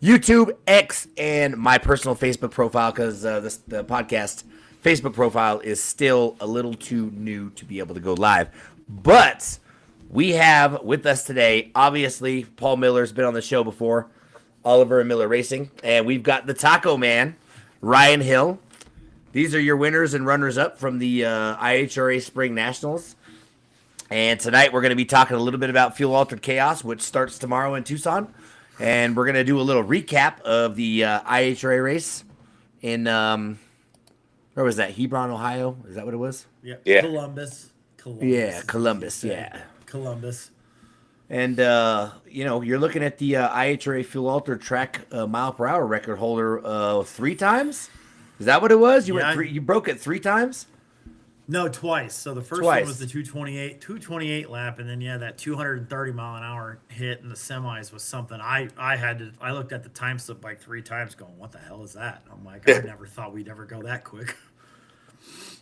YouTube, X, and my personal Facebook profile because the podcast Facebook profile is still a little too new to be able to go live. But we have with us today, obviously, Paul Miller's been on the show before, Oliver and Miller Racing, and we've got the Taco Man, Ryan Hill. These are your winners and runners up from the IHRA Spring Nationals. And tonight we're going to be talking a little bit about Fuel Altered Chaos, which starts tomorrow in Tucson. And we're going to do a little recap of the IHRA race in, where was that? Hebron, Ohio? Is that what it was? Yeah. Yeah. Columbus. Yeah, Columbus, yeah. Columbus. And, you're looking at the IHRA Fuel Altered track mile per hour record holder 3 times? Is that what it was? You broke it 3 times? No, twice. So the first one was the 228 lap, and then that 230 mile an hour hit in the semis was something I looked at the time slip like 3 times, going, "What the hell is that?" I'm like, I never thought we'd ever go that quick.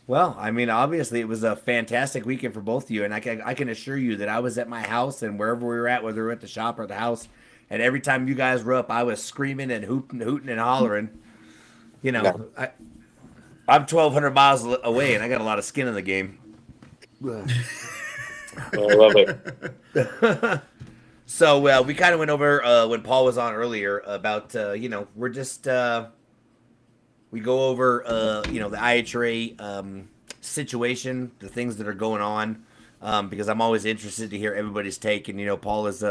Well, I mean, obviously it was a fantastic weekend for both of you, and I can assure you that I was at my house and wherever we were at, whether we were at the shop or the house, and every time you guys were up, I was screaming and hooting and hollering. I'm 1,200 miles away, and I got a lot of skin in the game. I love it. So we kind of went over when Paul was on earlier about we're just we go over the IHRA situation, the things that are going on, because I'm always interested to hear everybody's take, and Paul is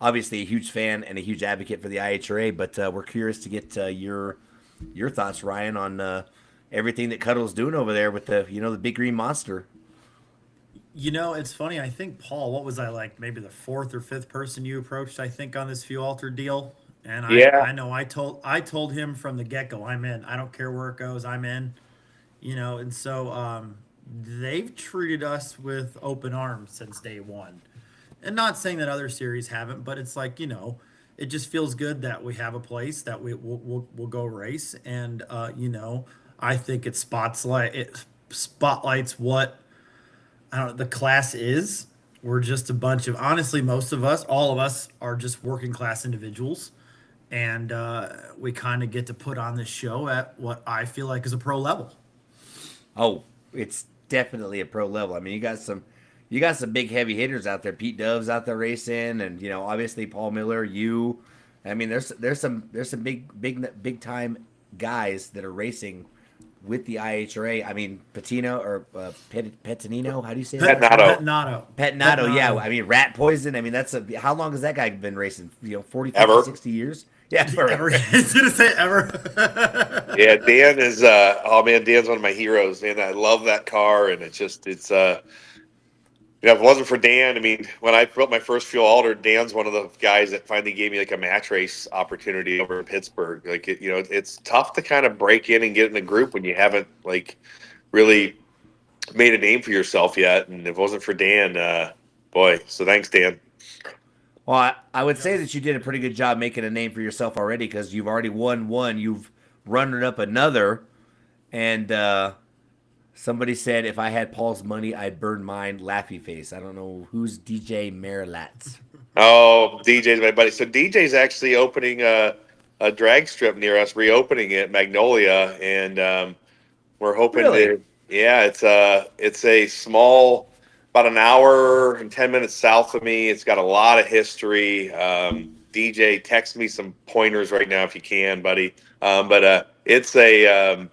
obviously a huge fan and a huge advocate for the IHRA, but we're curious to get your thoughts, Ryan, on everything that Cuddle's doing over there with the the big green monster. It's funny. I think, Paul, what was I, like, maybe the 4th or 5th person you approached, I think, on this Fuel Altered deal? And I know I told him from the get-go, I'm in. I don't care where it goes, I'm in. And so they've treated us with open arms since day one. And not saying that other series haven't, but it's like, it just feels good that we have a place that we'll go race. And, I think it spotlights what the class is. We're just a bunch of, honestly, most of us, all of us, are just working class individuals, and we kind of get to put on this show at what I feel like is a pro level. Oh, it's definitely a pro level. I mean, you got some big heavy hitters out there. Pete Dove's out there racing, and obviously Paul Miller. I mean, there's some big time guys that are racing with the IHRA. I mean, Petino or Petinino, how do you say that? Petinato, yeah. I mean, Rat Poison. I mean, how long has that guy been racing? 40, 50, 60 years? Yeah, ever. I was going to say ever. Yeah, Dan is, Dan's one of my heroes, and I love that car, and if it wasn't for Dan, I mean, when I built my first Fuel Alter, Dan's one of the guys that finally gave me like a match race opportunity over in Pittsburgh. Like, it's tough to kind of break in and get in a group when you haven't like really made a name for yourself yet. And if it wasn't for Dan, so thanks, Dan. Well, I would say that you did a pretty good job making a name for yourself already, because you've already won one, you've run up another, and somebody said, if I had Paul's money, I'd burn mine. Laughy face. I don't know who's DJ Marilatz. Oh, DJ's my buddy. So DJ's actually opening a drag strip near us, reopening it, Magnolia, and we're hoping to. Yeah, it's a small, about an hour and 10 minutes south of me. It's got a lot of history. DJ, text me some pointers right now if you can, buddy. But it's a.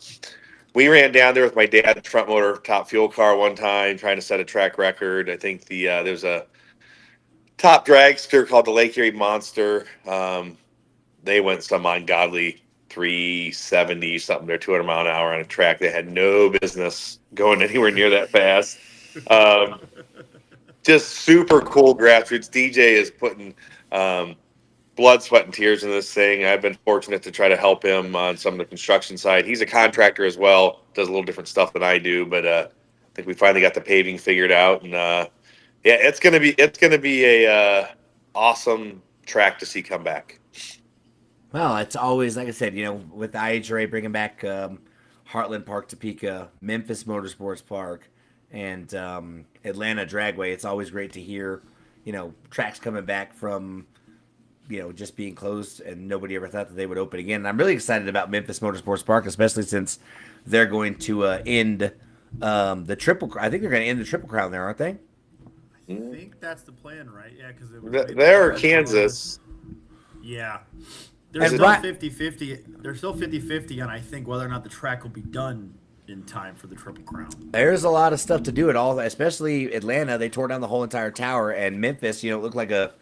We ran down there with my dad, front motor, top fuel car one time, trying to set a track record. I think there's a top dragster called the Lake Erie Monster. They went some ungodly 370 something or 200 mile an hour on a track. They had no business going anywhere near that fast. Just super cool grassroots. DJ is putting blood, sweat, and tears in this thing. I've been fortunate to try to help him on some of the construction side. He's a contractor as well, does a little different stuff than I do, but I think we finally got the paving figured out, and it's gonna be a awesome track to see come back. Well, it's always, like I said, with the IHRA bringing back Heartland Park Topeka, Memphis Motorsports Park, and Atlanta Dragway, it's always great to hear, tracks coming back from just being closed, and nobody ever thought that they would open again. And I'm really excited about Memphis Motorsports Park, especially since they're going to end the triple. I think they're going to end the Triple Crown there, aren't they? I think that's the plan, right? Yeah, because they're Kansas. Yeah. They're still 50-50. They're still 50-50 on, I think, whether or not the track will be done in time for the Triple Crown. There's a lot of stuff to do at all, especially Atlanta. They tore down the whole entire tower, and Memphis, it looked like a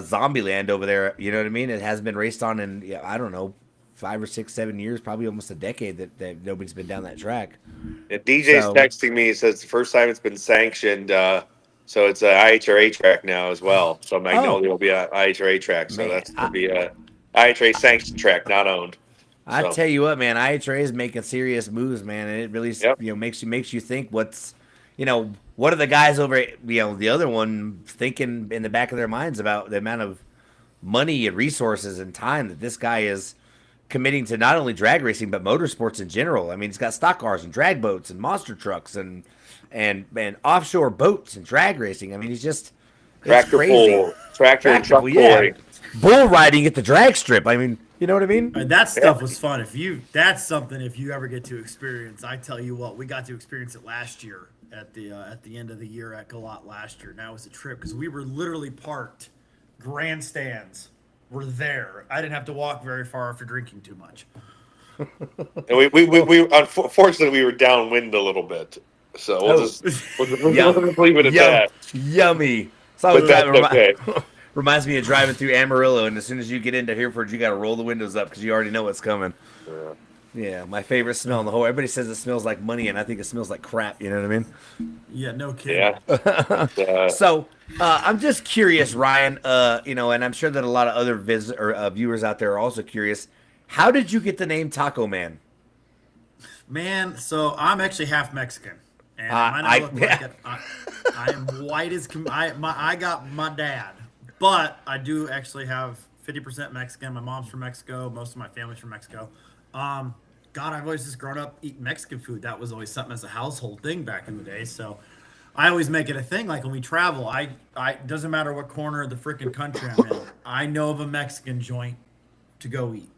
zombie land over there. You know what I mean? It hasn't been raced on in, I don't know, 5 or 6, 7 years, probably almost a decade that nobody's been down that track. Yeah, DJ's texting me. He says it's the first time it's been sanctioned. So it's an IHRA track now as well. So Magnolia will be an IHRA track. So that's going to be a IHRA sanctioned track, not owned. I tell you what, man, IHRA is making serious moves, man, and it really makes you think what are the guys over the other one thinking in the back of their minds about the amount of money and resources and time that this guy is committing to not only drag racing but motorsports in general. I mean, he's got stock cars and drag boats and monster trucks and offshore boats and drag racing. I mean, he's just tractor pull, tractor and truck pulling, bull riding at the drag strip. I mean, you know what I mean? And that stuff was fun. That's something if you ever get to experience. I tell you what, we got to experience it last year at the end of the year at Galat last year. Now it was a trip because we were literally parked. Grandstands were there. I didn't have to walk very far after drinking too much. And we unfortunately we were downwind a little bit, so we'll just leave it at that. Yummy. But that's okay. Reminds me of driving through Amarillo, and as soon as you get into Hereford, you got to roll the windows up because you already know what's coming. Yeah, my favorite smell in the whole. Everybody says it smells like money, and I think it smells like crap. You know what I mean? Yeah, no kidding. Yeah. So I'm just curious, Ryan. And I'm sure that a lot of other viewers out there are also curious. How did you get the name Taco Man? Man, so I'm actually half Mexican, and I look like it. I am white as I got my dad. But I do actually have 50% Mexican. My mom's from Mexico. Most of my family's from Mexico. God, I've always just grown up eating Mexican food. That was always something as a household thing back in the day. So I always make it a thing. Like when we travel, I doesn't matter what corner of the freaking country I'm in, I know of a Mexican joint to go eat.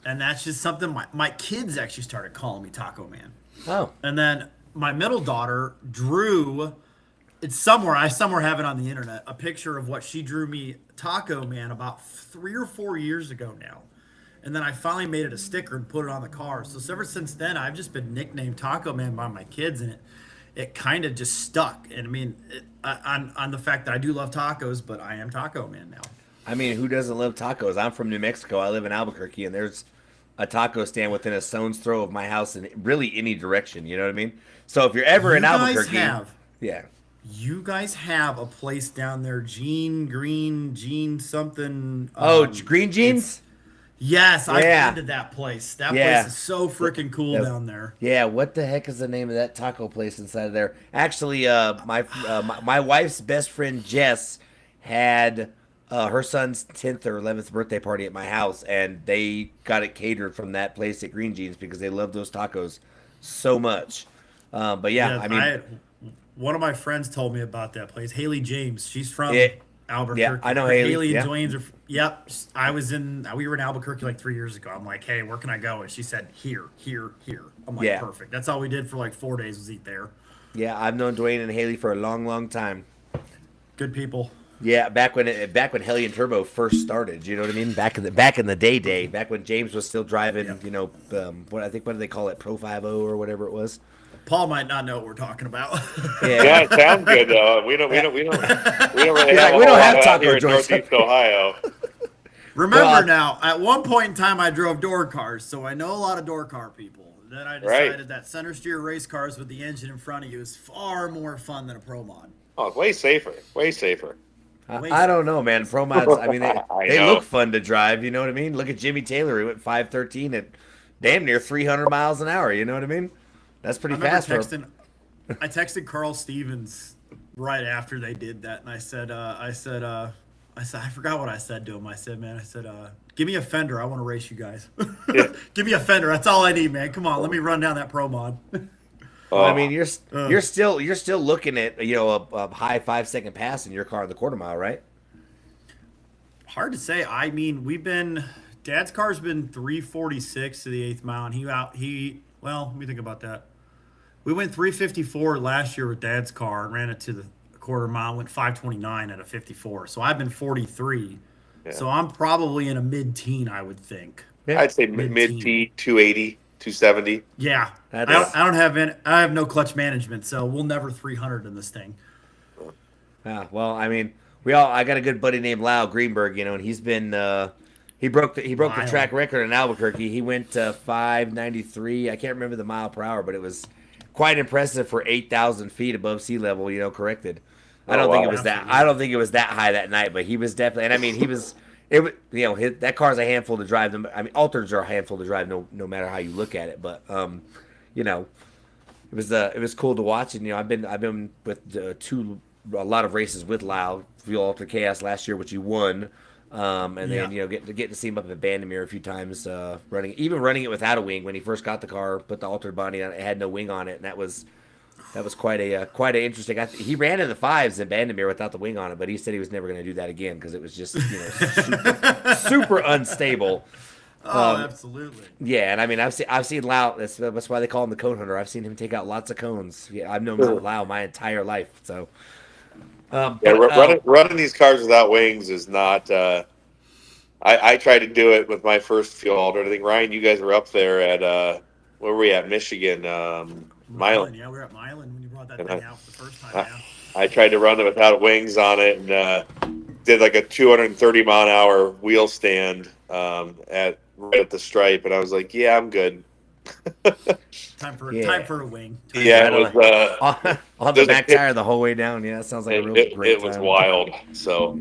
And that's just something my kids actually started calling me Taco Man. Oh. And then my middle daughter drew... It's somewhere. I somewhere have it on the internet. A picture of what she drew me Taco Man about 3 or 4 years ago now, and then I finally made it a sticker and put it on the car. So ever since then, I've just been nicknamed Taco Man by my kids, and it kind of just stuck. And I mean, on the fact that I do love tacos, but I am Taco Man now. I mean, who doesn't love tacos? I'm from New Mexico. I live in Albuquerque, and there's a taco stand within a stone's throw of my house in really any direction. You know what I mean? So if you're ever in Albuquerque, yeah. You guys have a place down there, Gene something. Green Jeans? Yes, I've been to that place. That place is so freaking cool down there. Yeah, what the heck is the name of that taco place inside of there? Actually, my wife's best friend Jess had her son's 10th or 11th birthday party at my house, and they got it catered from that place at Green Jeans because they love those tacos so much. But yeah, I mean... One of my friends told me about that place. Haley James. She's from Albuquerque. Yeah, I know Haley. Haley and Dwayne's are. Yep. We were in Albuquerque like 3 years ago. I'm like, hey, where can I go? And she said, here. I'm like, perfect. That's all we did for like 4 days was eat there. Yeah, I've known Dwayne and Haley for a long, long time. Good people. Yeah, back when Helly and Turbo first started, you know what I mean? Back in the day, back when James was still driving, what do they call it, Pro 50 or whatever it was. Paul might not know what we're talking about. Yeah, it sounds good though. We don't really have taco joints in Northeast Ohio. Remember now, at one point in time, I drove door cars, so I know a lot of door car people. Then I decided that center steer race cars with the engine in front of you is far more fun than a Pro Mod. Oh, it's way safer. I don't know, man. Pro Mods, I mean, they look fun to drive. You know what I mean? Look at Jimmy Taylor. He went 513 at damn near 300 miles an hour. You know what I mean? That's pretty fast. I texted Carl Stevens right after they did that, and I said, I forgot what I said to him. I said, give me a fender. I want to race you guys. Yeah. Give me a fender. That's all I need, man. Come on, let me run down that Pro Mod. I mean, you're still looking at a high 5 second pass in your car in the quarter mile, right? Hard to say. I mean, Dad's car's been 346 to the eighth mile, and well, let me think about that. We went 354 last year with Dad's car and ran it to the quarter mile, went 529 at a 54. So I've been 43. Yeah. So I'm probably in a mid-teen, I would think. Yeah. I'd say mid-T, 280, 270. Yeah. I have no clutch management, so we'll never 300 in this thing. Yeah, well, I mean, I got a good buddy named Lyle Greenberg, and he's been he broke the track record in Albuquerque. He went to 593. I can't remember the mile per hour, but it was quite impressive for 8,000 feet above sea level. Corrected. I don't think it was that. I don't think it was that high that night, but he was definitely. And I mean, he was. That car's a handful to drive. I mean, Altereds are a handful to drive, no matter how you look at it. But it was cool to watch, and I've been with a lot of races with Lau, Fuel Ultra Chaos last year, which he won, and then get to see him up at Bandimere a few times, running it without a wing when he first got the car, put the altered body on it, had no wing on it, and that was quite a interesting. He ran in the fives in Bandimere without the wing on it, but he said he was never going to do that again because it was just super unstable. Oh, absolutely. Yeah, and I mean, I've seen Lau. That's why they call him the cone hunter. I've seen him take out lots of cones. Yeah, I've known Lau my entire life. So, running these cars without wings is not. I tried to do it with my first fuel altered. I think Ryan, you guys were up there at where were we at? Michigan, Milan. Yeah, we were at Milan when you brought that thing out for the first time. I tried to run it without wings on it and did like a 230 mile an hour wheel stand right at the stripe, and I was like, "Yeah, I'm good." Time for a wing. It was on the back tire the whole way down. Yeah, that sounds like a really great time. It was wild. So,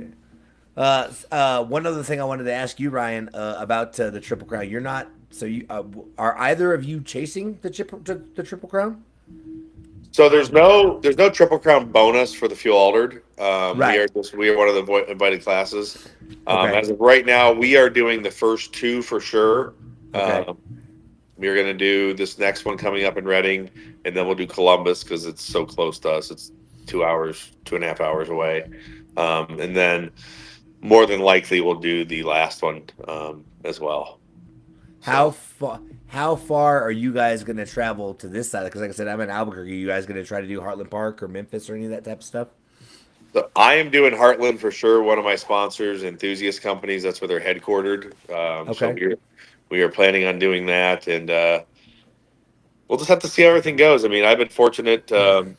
one other thing I wanted to ask you, Ryan, about the Triple Crown. You're not. So you are either of you chasing the Triple Crown? So there's no Triple Crown bonus for the fuel altered. Right. We are one of the invited classes. Okay. As of right now, we are doing the first two for sure. Okay. We're going to do this next one coming up in Reading, and then we'll do Columbus because it's so close to us. It's 2.5 hours away. And then more than likely we'll do the last one as well. How far are you guys going to travel to this side? Because like I said, I'm in Albuquerque. Are you guys going to try to do Heartland Park or Memphis or any of that type of stuff? So I am doing Heartland for sure. One of my sponsors, Enthusiast Companies, that's where they're headquartered. Okay. So we are planning on doing that, and we'll just have to see how everything goes. I mean, I've been fortunate. I'll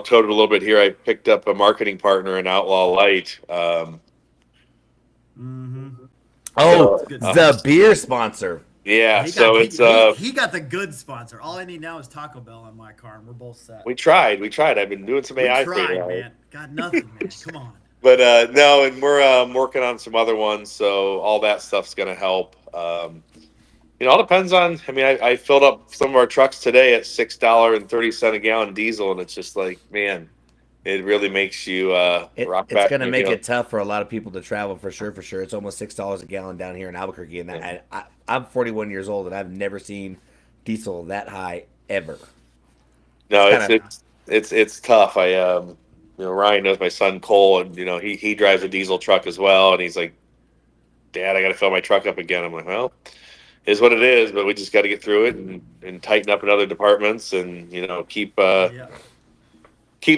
tote it a little bit here. I picked up a marketing partner in Outlaw Light. The beer sponsor. Yeah, he got the good sponsor. All I need now is Taco Bell on my car, and we're both set. We tried. I've been doing some AI thing. Man. Got nothing, man. Come on. But no, and we're working on some other ones, so all that stuff's going to help. It all depends on. I mean, I filled up some of our trucks today at $6.30 a gallon diesel, and it's just like, man, it really makes you rock back. It's going to make it tough for a lot of people to travel for sure. It's almost $6 a gallon down here in Albuquerque, and I'm 41 years old, and I've never seen diesel that high ever. No, it's tough. Ryan knows my son Cole, and he drives a diesel truck as well, and he's like, "Dad, I got to fill my truck up again." I'm like, "Well, is what it is, but we just got to get through it and tighten up in other departments, and keep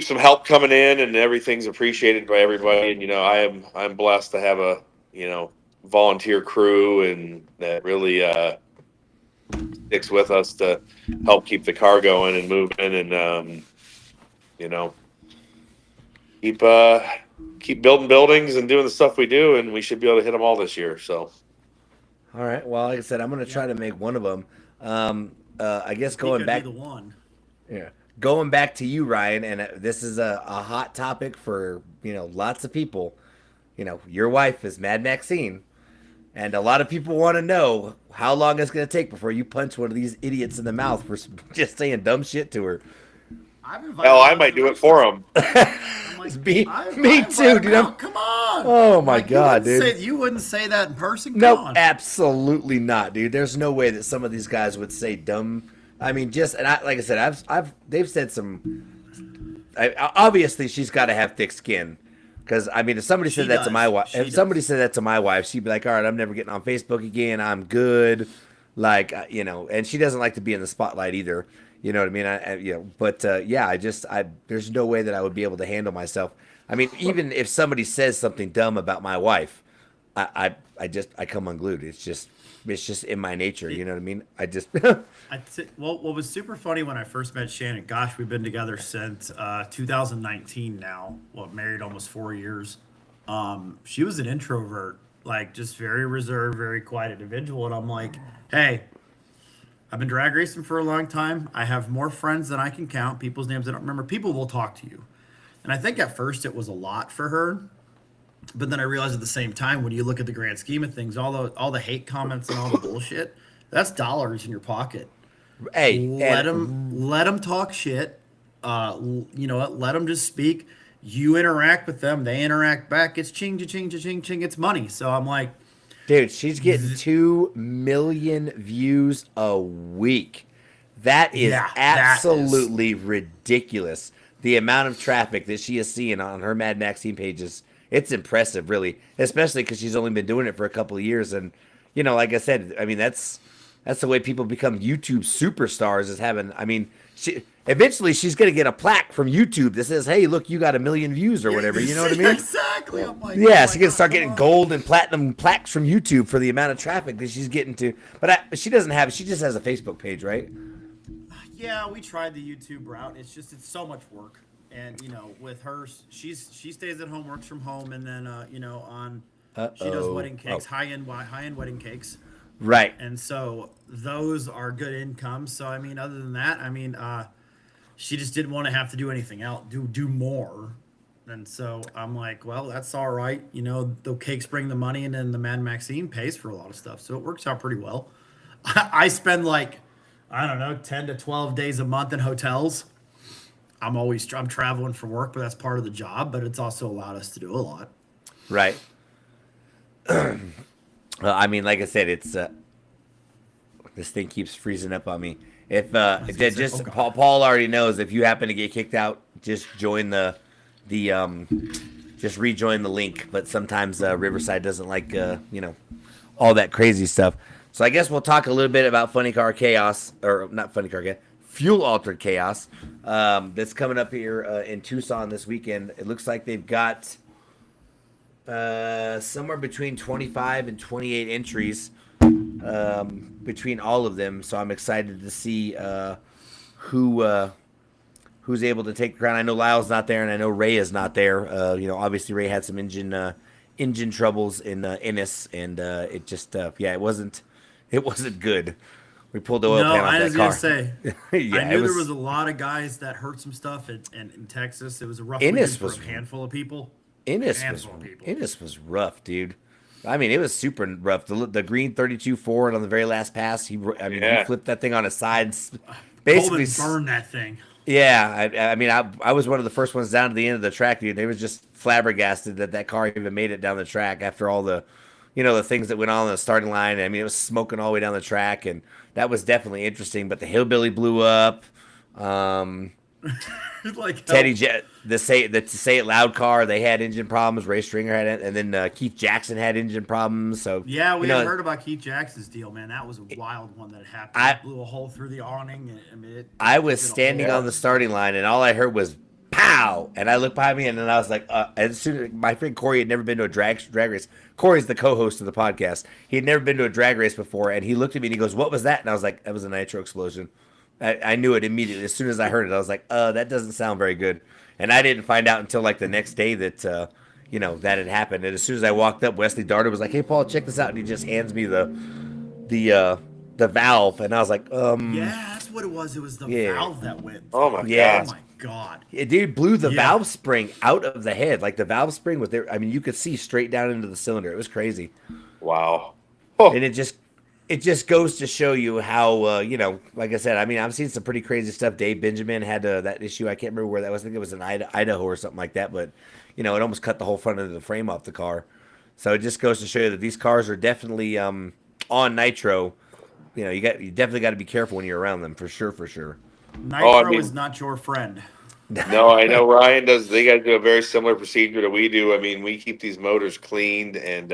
some help coming in, and everything's appreciated by everybody. And I'm blessed to have a volunteer crew, and that really sticks with us to help keep the car going and moving, and keep building buildings and doing the stuff we do, and we should be able to hit them all this year. So, all right. Well, like I said, I'm going to try to make one of them. I guess going back. Be the one. Yeah. Going back to you, Ryan, and this is a hot topic for lots of people. Your wife is Mad Maxine, and a lot of people want to know how long it's going to take before you punch one of these idiots in the mouth for just saying dumb shit to her. Hell, I might do it for him. Me too, dude. Come on. Oh my God, dude. You wouldn't say that in person? No, absolutely not, dude. There's no way that some of these guys would say dumb. I mean, like I said, they've said some. Obviously, she's got to have thick skin, Because I mean, if somebody said that to my wife, if somebody said that to my wife, she'd be like, "All right, I'm never getting on Facebook again. I'm good." Like, and she doesn't like to be in the spotlight either. You know what I mean? But yeah, there's no way that I would be able to handle myself. I mean, even if somebody says something dumb about my wife, I come unglued. It's just in my nature. You know what I mean? Well, what was super funny when I first met Shannon, gosh, we've been together since 2019 now. Well, married almost 4 years. She was an introvert, like just very reserved, very quiet individual. And I'm like, hey, I've been drag racing for a long time. I have more friends than I can count. People's names I don't remember. People will talk to you. And I think at first it was a lot for her. But then I realized at the same time, when you look at the grand scheme of things, all the hate comments and all the bullshit, that's dollars in your pocket. Hey, let them talk shit. Let them just speak. You interact with them, they interact back. It's ching, ching, ching, ching. It's money. So I'm like, dude, she's getting 2 million views a week. That is absolutely ridiculous. The amount of traffic that she is seeing on her Mad Maxine pages, it's impressive, really. Especially because she's only been doing it for a couple of years, and like I said, I mean that's the way people become YouTube superstars. Is having, I mean, eventually she's gonna get a plaque from YouTube that says, "Hey, look, you got 1 million views or whatever." You know what I mean? Exactly. I'm like, yeah, she's gonna start getting gold and platinum plaques from YouTube for the amount of traffic that she's getting to. But she doesn't have. She just has a Facebook page, right? Yeah, we tried the YouTube route. It's so much work, and with her, she stays at home, works from home, and then she does wedding cakes, high end wedding cakes. Right. And so those are good income. So I mean, other than that, I mean, she just didn't want to have to do anything else, do more. And so I'm like, well, that's all right. The cakes bring the money, and then the Mad Maxine pays for a lot of stuff. So it works out pretty well. I spend like, I don't know, 10 to 12 days a month in hotels. I'm traveling for work, but that's part of the job, but it's also allowed us to do a lot. Right. Well, I mean, like I said, it's this thing keeps freezing up on me. If Paul already knows, if you happen to get kicked out, just join just rejoin the link. But sometimes Riverside doesn't like all that crazy stuff. So I guess we'll talk a little bit about Funny Car Chaos, or not Funny Car Chaos, Fuel Altered Chaos. That's coming up here in Tucson this weekend. It looks like they've got somewhere between 25 and 28 entries between all of them. So I'm excited to see who's able to take the crown. I know Lyle's not there, and I know Ray is not there. Obviously Ray had some engine troubles in Ennis, and it just it wasn't good. We pulled the oil pan off that car. I was gonna say, yeah, I knew there was a lot of guys that hurt some stuff in Texas. It was a rough weekend for a handful of people. Ennis was rough, dude. I mean, it was super rough. The green 32 forward on the very last pass. He flipped that thing on his side. Basically, burned that thing. Yeah, I mean, I was one of the first ones down to the end of the track, dude. They was just flabbergasted that car even made it down the track after all the, the things that went on the starting line. I mean, it was smoking all the way down the track, and that was definitely interesting. But the hillbilly blew up. Like Teddy Jet, the Say It Loud car, they had engine problems. Ray Stringer had it, and then Keith Jackson had engine problems. So yeah, we had heard about Keith Jackson's deal, man. That was a wild one that happened. It blew a hole through the awning. I was standing on the starting line, and all I heard was pow, and I looked behind me, and then I was like, as soon as my friend Corey had never been to a drag race. Corey's the co-host of the podcast. He had never been to a drag race before, and he looked at me and he goes, "What was that?" And I was like, "That was a nitro explosion." I knew it immediately. As soon as I heard it, I was like, that doesn't sound very good. And I didn't find out until like the next day that, that had happened. And as soon as I walked up, Wesley Darter was like, "Hey, Paul, check this out." And he just hands me the valve. And I was like, Yeah, that's what it was. It was the valve that went. Oh, my God. Oh, my God. It dude blew the valve spring out of the head. Like the valve spring was there. I mean, you could see straight down into the cylinder. It was crazy. Wow. Oh. And it just goes to show you how, like I said, I mean, I've seen some pretty crazy stuff. Dave Benjamin had that issue. I can't remember where that was. I think it was in Idaho or something like that. But, it almost cut the whole front of the frame off the car. So it just goes to show you that these cars are definitely on nitro. You definitely got to be careful when you're around them, for sure. Nitro is not your friend. No, I know Ryan does. They got to do a very similar procedure that we do. I mean, we keep these motors cleaned and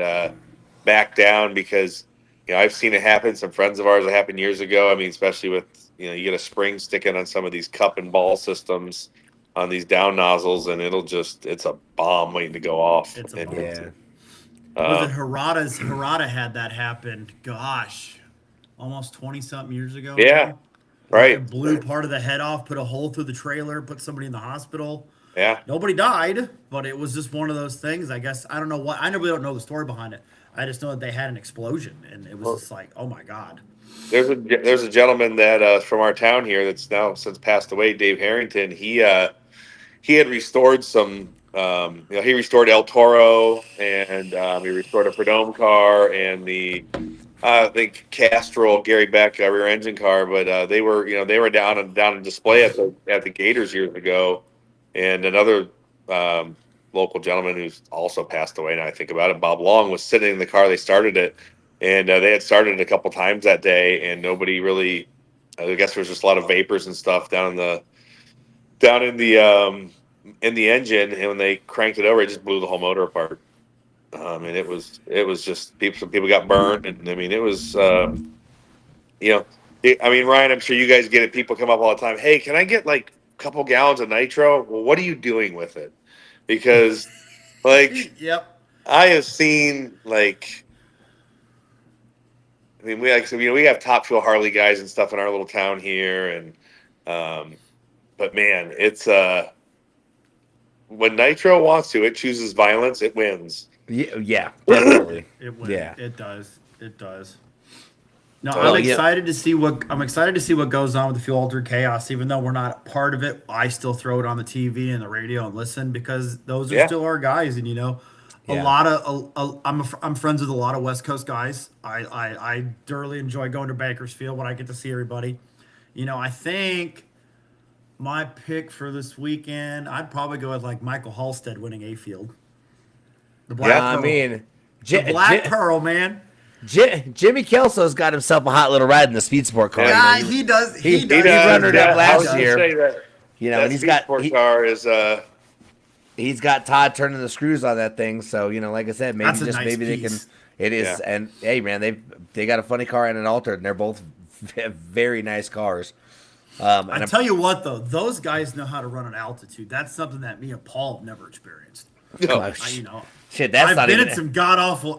back down because I've seen it happen. Some friends of ours, it happened years ago. I mean, especially with you get a spring sticking on some of these cup and ball systems on these down nozzles, and it's a bomb waiting to go off. It's a And bomb. Yeah. Was it Harada had that happen? Gosh, almost 20-something years ago. Yeah, now. right. It blew part of the head off, put a hole through the trailer, put somebody in the hospital. Yeah. Nobody died, but it was just one of those things. I guess I don't know what. I really don't know the story behind it. I just know that they had an explosion, and it was just like, oh my god. There's a gentleman that from our town here that's now since passed away, Dave Harrington. He had restored some. He restored El Toro, and he restored a Prudhomme car and the I think Castrol Gary Beck rear engine car. But they were down in display at the Gators years ago, and another local gentleman who's also passed away. Now I think about it, Bob Long was sitting in the car. They started it, and they had started it a couple times that day, and nobody really. I guess there was just a lot of vapors and stuff down in the engine, and when they cranked it over, it just blew the whole motor apart. And it was just some people got burned, and I mean it was I mean, Ryan, I'm sure you guys get it. People come up all the time. Hey, can I get like a couple gallons of nitro? Well, what are you doing with it? Because like Yep. I have seen like. I mean, we have Top Fuel Harley guys and stuff in our little town here, and but man, it's when Nitro wants to, it chooses violence, it wins. Yeah, definitely. It wins. Yeah. It does. It does. No, Well, I'm excited to see what goes on with the Fuel Altered Chaos. Even though we're not part of it, I still throw it on the TV and the radio and listen because those are still our guys. And a lot of I'm friends with a lot of West Coast guys. I thoroughly enjoy going to Bakersfield when I get to see everybody. I think my pick for this weekend, I'd probably go with like Michael Halstead winning A Field. The Black Pearl. I mean, the Black Pearl, man. Jimmy Kelso's got himself a hot little ride in the Speed Sport car. Yeah, he does. He does. He run it up last year. And he's got car is he's got Todd turning the screws on that thing. So like I said, maybe they can. It is, and hey, man, they got a funny car and an altered, and they're both very nice cars. I tell you what, though, those guys know how to run at altitude. That's something that me and Paul have never experienced. Shit, that's I've been in some god awful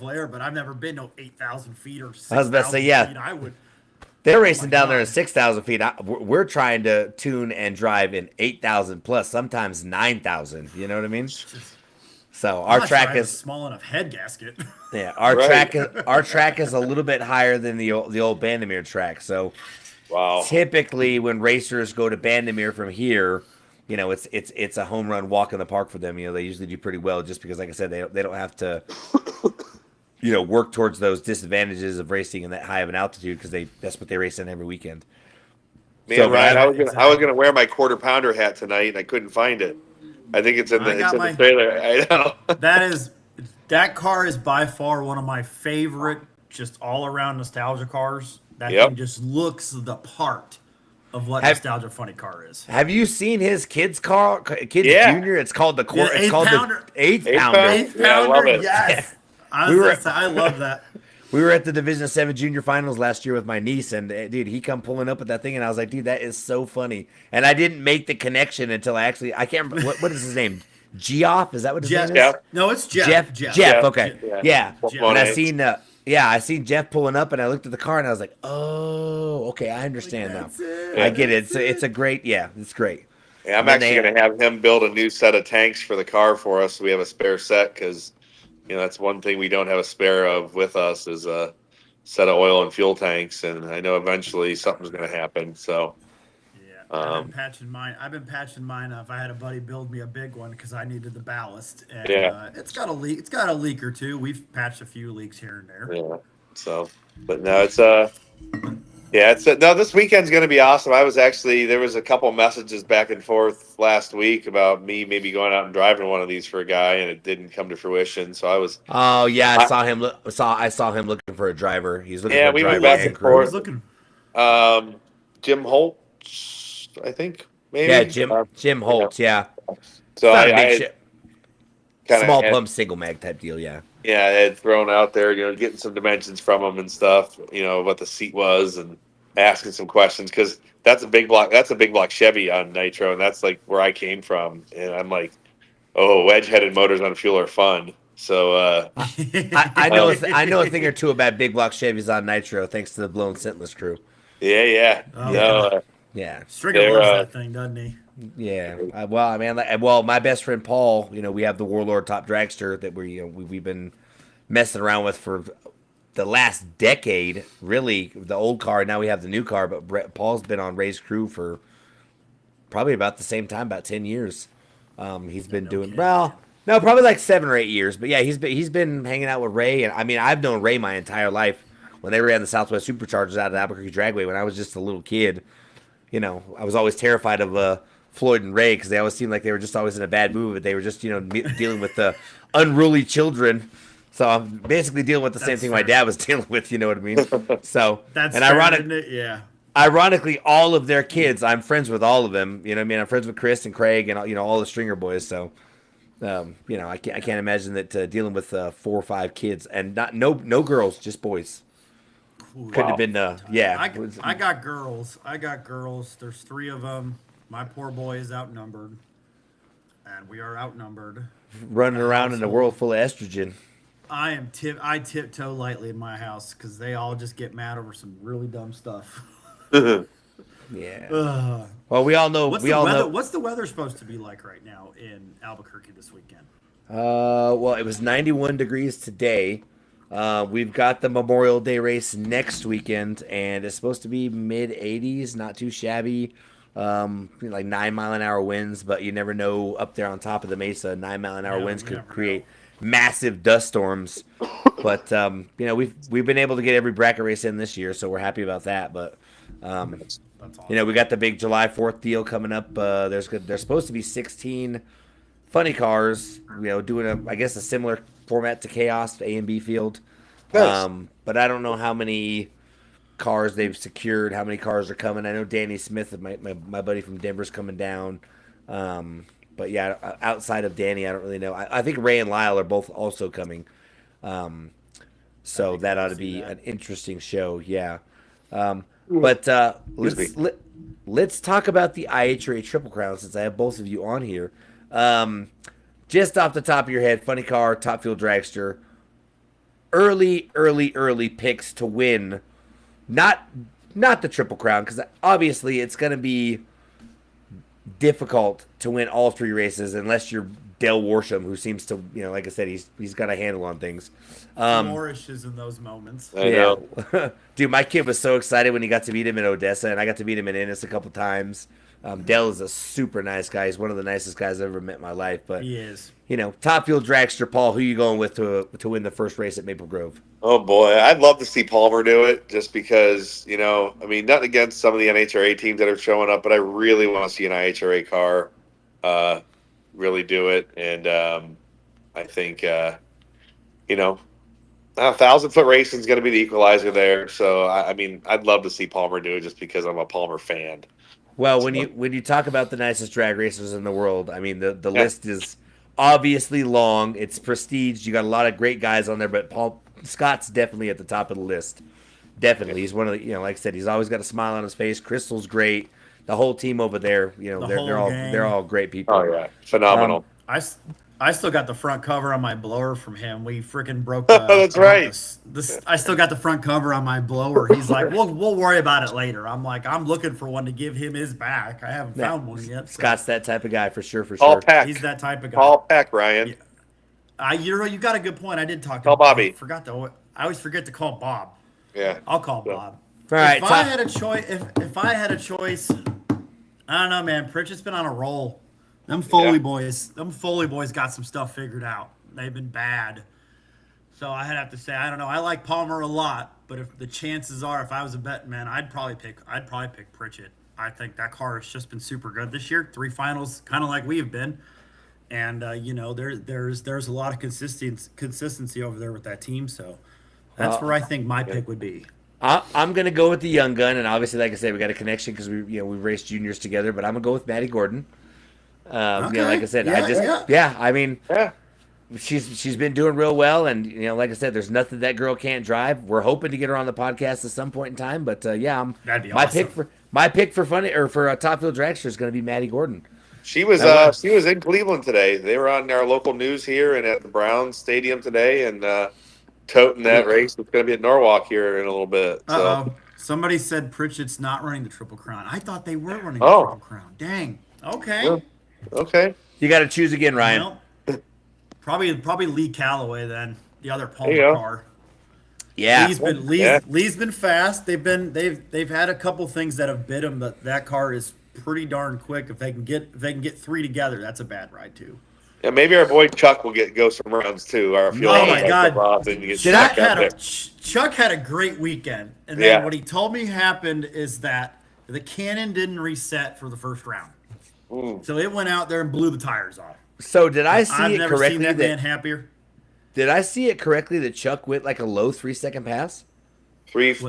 air, but I've never been 8,000 feet or 6,000 I was about to say, yeah. feet. I would. They're racing down there at 6,000 feet. We're trying to tune and drive in 8,000 plus, sometimes 9,000. You know what I mean? So our track is a small enough head gasket. Yeah, our track is a little bit higher than the old Bandimere track. So typically when racers go to Bandimere from here, it's a home run walk in the park for them. They usually do pretty well just because, like I said, they don't have to work towards those disadvantages of racing in that high of an altitude because that's what they race in every weekend. Man, so, Ryan, I was gonna wear my quarter pounder hat tonight and I couldn't find it. I think it's in the trailer. I know. That car is by far one of my favorite, just all around nostalgia cars. That thing just looks the part of what nostalgia funny car is. Have you seen his kids car? Junior. It's called the It's called the eighth pounder. Eighth pounder. I love it. Yes. I love that. We were at the Division 7 Junior Finals last year with my niece, and dude, he come pulling up with that thing, and I was like, dude, that is so funny. And I didn't make the connection until I can't remember what is his name. Geoff? Is that what his name is? No, it's Jeff. Jeff. Okay. Yeah. Jeff. And I seen Jeff pulling up, and I looked at the car, and I was like, oh, okay, I understand now. I get it. It's a great. Yeah, it's great. Yeah, I'm actually going to have him build a new set of tanks for the car for us. So we have a spare set because. That's one thing we don't have a spare of with us is a set of oil and fuel tanks, and I know eventually something's going to happen. So, I've been patching mine. If I had a buddy build me a big one because I needed the ballast, and it's got a leak. It's got a leak or two. We've patched a few leaks here and there. Yeah. So, but no, it's no. This weekend's going to be awesome. There was a couple messages back and forth last week about me maybe going out and driving one of these for a guy, and it didn't come to fruition. So I was. Oh yeah, I saw him. I saw him looking for a driver. He's looking. Yeah, for a we driver. went back and forth. Looking. Jim Holt, I think. maybe. Yeah, Jim Holtz. Yeah, So it's not a I big had ship. kind Small of pump single mag type deal. Yeah. yeah, I had thrown out there, getting some dimensions from him and stuff, what the seat was and asking some questions because that's a big block. That's a big block Chevy on Nitro, and that's like where I came from. And I'm like, oh, wedge-headed motors on fuel are fun. So I know I know a thing or two about big block Chevys on Nitro, thanks to the Blown Scentless crew. yeah. Oh Yeah. No, yeah, Yeah. Stringer they're loves that thing, doesn't he? Yeah. Well, I mean, well, my best friend Paul, we have the Warlord Top Dragster that we've been messing around with for the last decade. Really, the old car. Now we have the new car, but Paul's been on Ray's crew for probably about the same time, about 10 years. He's been doing kidding, well. man. No, probably like 7 or 8 years. But yeah, he's been hanging out with Ray, and I mean, I've known Ray my entire life. When they ran the Southwest Superchargers out of the Albuquerque Dragway when I was just a little kid, I was always terrified of Floyd and Ray because they always seemed like they were just always in a bad mood. But they were just dealing with the unruly children. So I'm basically dealing with the same That's thing fair. my dad was dealing with. You know what I mean? So That's and fair, ironic, isn't it? Yeah. ironically, all of their kids, I'm friends with all of them. You know what I mean? I'm friends with Chris and Craig and all the Stringer boys. So I can't imagine that dealing with 4 or 5 kids and no girls, just boys. Couldn't have been I got girls. There's 3 of them. My poor boy is outnumbered, and we are outnumbered. running around in a world full of estrogen. I tiptoe lightly in my house because they all just get mad over some really dumb stuff. Yeah. Ugh. Well, we all know. What's we the all weather? know. What's the weather supposed to be like right now in Albuquerque this weekend? Well, it was 91 degrees today. We've got the Memorial Day race next weekend, and it's supposed to be mid 80s, not too shabby. Like 9-mile-an-hour winds, but you never know up there on top of the mesa. 9-mile-an-hour No, winds you could never create massive dust storms. But we've been able to get every bracket race in this year, so we're happy about that. But That's awesome. we got the big July 4th deal coming up. There's supposed to be 16 funny cars. Doing I guess a similar format to Chaos A and B field. Nice. But I don't know how many cars they've secured, how many cars are coming. I know Danny Smith, my buddy from Denver's coming down. But yeah, outside of Danny, I don't really know. I think Ray and Lyle are both also coming. So that ought to be an interesting show. Yeah. But let's talk about the IHRA Triple Crown since I have both of you on here. Just off the top of your head, funny car, top fuel dragster, early picks to win. Not the Triple Crown because obviously it's going to be difficult to win all 3 races unless you're Dale Worsham, who seems to, like I said, he's got a handle on things. Flourishes in those moments. I know. Dude, my kid was so excited when he got to meet him in Odessa, and I got to meet him in Ennis a couple times. Dale is a super nice guy. He's one of the nicest guys I've ever met in my life. But He is. top field dragster Paul, who you going with to win the first race at Maple Grove? Oh boy, I'd love to see Palmer do it, just because I mean, not against some of the NHRA teams that are showing up, but I really want to see an IHRA car really do it, and I think 1,000-foot racing is going to be the equalizer there. So I mean, I'd love to see Palmer do it, just because I'm a Palmer fan. Well, when you talk about the nicest drag racers in the world, I mean the list is obviously long. It's prestige. You got a lot of great guys on there, but Scott's definitely at the top of the list. Definitely, he's one of the like I said, he's always got a smile on his face. Crystal's great. The whole team over there, they're all great people. Oh yeah, phenomenal. I still got the front cover on my blower from him. We freaking broke. That's right. I still got the front cover on my blower. He's like, we'll worry about it later. I'm like, I'm looking for one to give him his back. I haven't found one yet. So. Scott's that type of guy for sure. Paul Peck. He's that type of guy. Paul Peck, Ryan. Yeah. You got a good point. I did talk to Call Bobby. I always forget to call Bob. Yeah. I'll call Bob. All right. If I had a choice, if I had a choice, I don't know, man. Pritchett's been on a roll. Them Foley boys got some stuff figured out. They've been bad. So I'd have to say, I don't know. I like Palmer a lot, but if the chances are, if I was a betting man, I'd probably pick Pritchett. I think that car has just been super good this year. 3 finals, kind of like we have been. And there's a lot of consistency over there with that team. So that's where I think my pick would be. I'm gonna go with the young gun, and obviously, like I said, we got a connection because we raced juniors together. But I'm gonna go with Maddie Gordon. Like I said, I mean, Yeah. she's been doing real well, and like I said, there's nothing that girl can't drive. We're hoping to get her on the podcast at some point in time, but That'd be my awesome. pick for funny or for a top field dragster is going to be Maddie Gordon. She was in Cleveland today. They were on our local news here and at the Browns Stadium today, and toting that race. It's going to be at Norwalk here in a little bit. So. Somebody said Pritchett's not running the Triple Crown. I thought they were running the Triple Crown. Dang. Okay. Yeah. Okay. You got to choose again, Ryan. Well, probably Lee Calloway then. The other Palmer car. Yeah. Lee's been fast. They've had a couple things that have bit him, but that car is pretty darn quick. If they can get three together, that's a bad ride too. Yeah, maybe our boy Chuck will go some rounds too. Oh my God! Chuck had a great weekend, and then what he told me happened is that the cannon didn't reset for the first round, so it went out there and blew the tires off. So did I see I've it never correctly? Seen that man happier. Did I see it correctly that Chuck went like a low 3-second pass? 18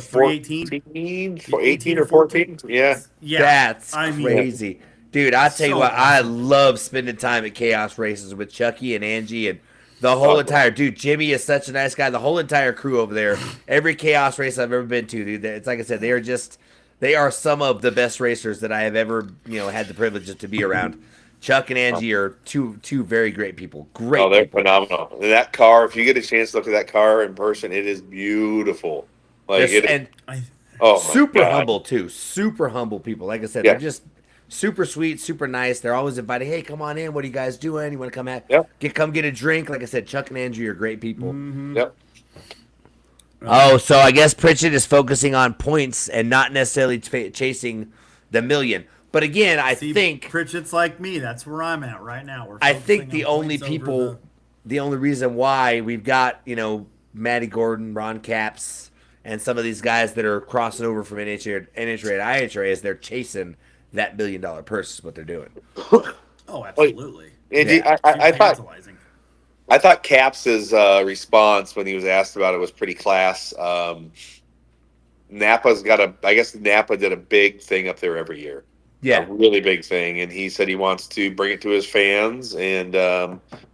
or 14? Yeah. That's crazy. Dude, I'll tell you what, I love spending time at Chaos Races with Chucky and Angie and the whole entire, dude, Jimmy is such a nice guy. The whole entire crew over there, every Chaos race I've ever been to, dude, it's like I said, they are some of the best racers that I have ever, had the privilege to be around. Chuck and Angie are two very great people. Great. Oh, they're phenomenal. And that car, if you get a chance to look at that car in person, it is beautiful. Super humble too. Super humble people. Like I said, they're just super sweet, super nice. They're always inviting, hey, come on in. What are you guys doing? You want to come come get a drink? Like I said, Chuck and Angie are great people. Mm-hmm. Yep. Oh, so I guess Pritchett is focusing on points and not necessarily chasing the million. But again, I think Pritchett's like me. That's where I'm at right now. I think the only reason why we've got Matty Gordon, Ron Capps, and some of these guys that are crossing over from NHRA to IHRA is they're chasing that $1 million purse. Is what they're doing. Oh, absolutely. Angie, I thought Caps's response when he was asked about it was pretty class. Napa's I guess Napa did a big thing up there every year. Yeah, a really big thing, and he said he wants to bring it to his fans, and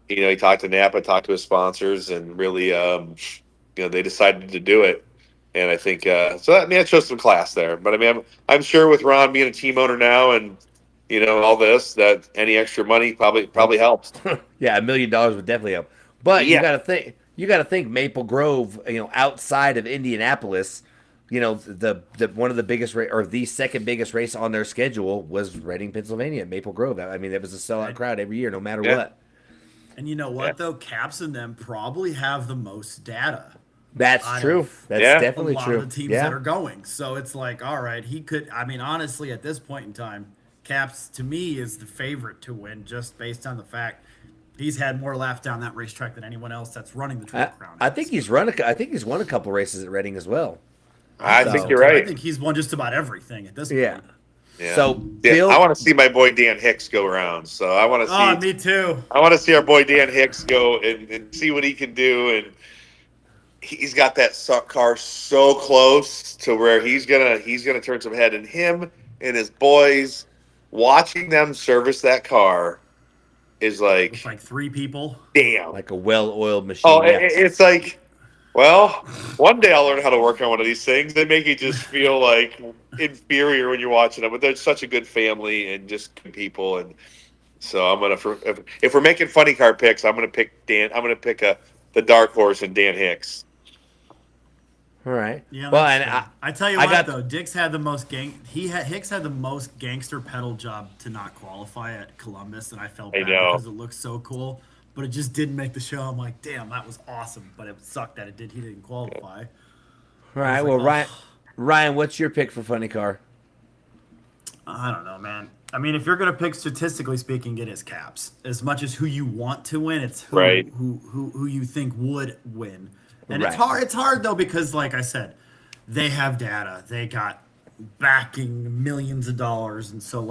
he talked to Napa, talked to his sponsors, and really, they decided to do it. And I think that shows some class there. But I mean, I'm sure with Ron being a team owner now, and all this, that any extra money probably helps. Yeah, $1 million would definitely help. But you got to think Maple Grove, outside of Indianapolis. The one of the biggest or the second biggest race on their schedule was Reading, Pennsylvania, at Maple Grove. I mean, it was a sellout crowd every year, no matter what. And you know what though, Caps and them probably have the most data. That's true. That's definitely true. A lot of the teams that are going, so it's like, all right, he could. I mean, honestly, at this point in time, Caps to me is the favorite to win, just based on the fact he's had more laps down that racetrack than anyone else that's running the Triple Crown. I think he's won a couple races at Reading as well. I think you're right. I think he's won just about everything at this point. Yeah. So Bill, I want to see my boy Dan Hicks go around. So I want to see. Oh, me too. I want to see our boy Dan Hicks go and see what he can do. And he's got that car so close to where he's gonna turn some head. And him and his boys, watching them service that car is like it's like three people. Damn, like a well-oiled machine. Oh, it's like. Well, one day I'll learn how to work on one of these things. They make you just feel like inferior when you're watching them, but they're such a good family and just good people. And so I'm gonna, if we're making funny car picks, I'm gonna pick Dan. I'm gonna pick the dark horse and Dan Hicks. All right. Yeah. Well, and I tell you what, though, Hicks had the most gangster pedal job to not qualify at Columbus, and I felt bad because it looked so cool. But it just didn't make the show. I'm like, damn, that was awesome. But it sucked that he didn't qualify. All right. Well, Ryan, what's your pick for funny car? I don't know, man. I mean, if you're gonna pick, statistically speaking, it is Caps. As much as who you want to win, it's who you think would win. And it's hard. It's hard though because, like I said, they have data. They got backing millions of dollars, and so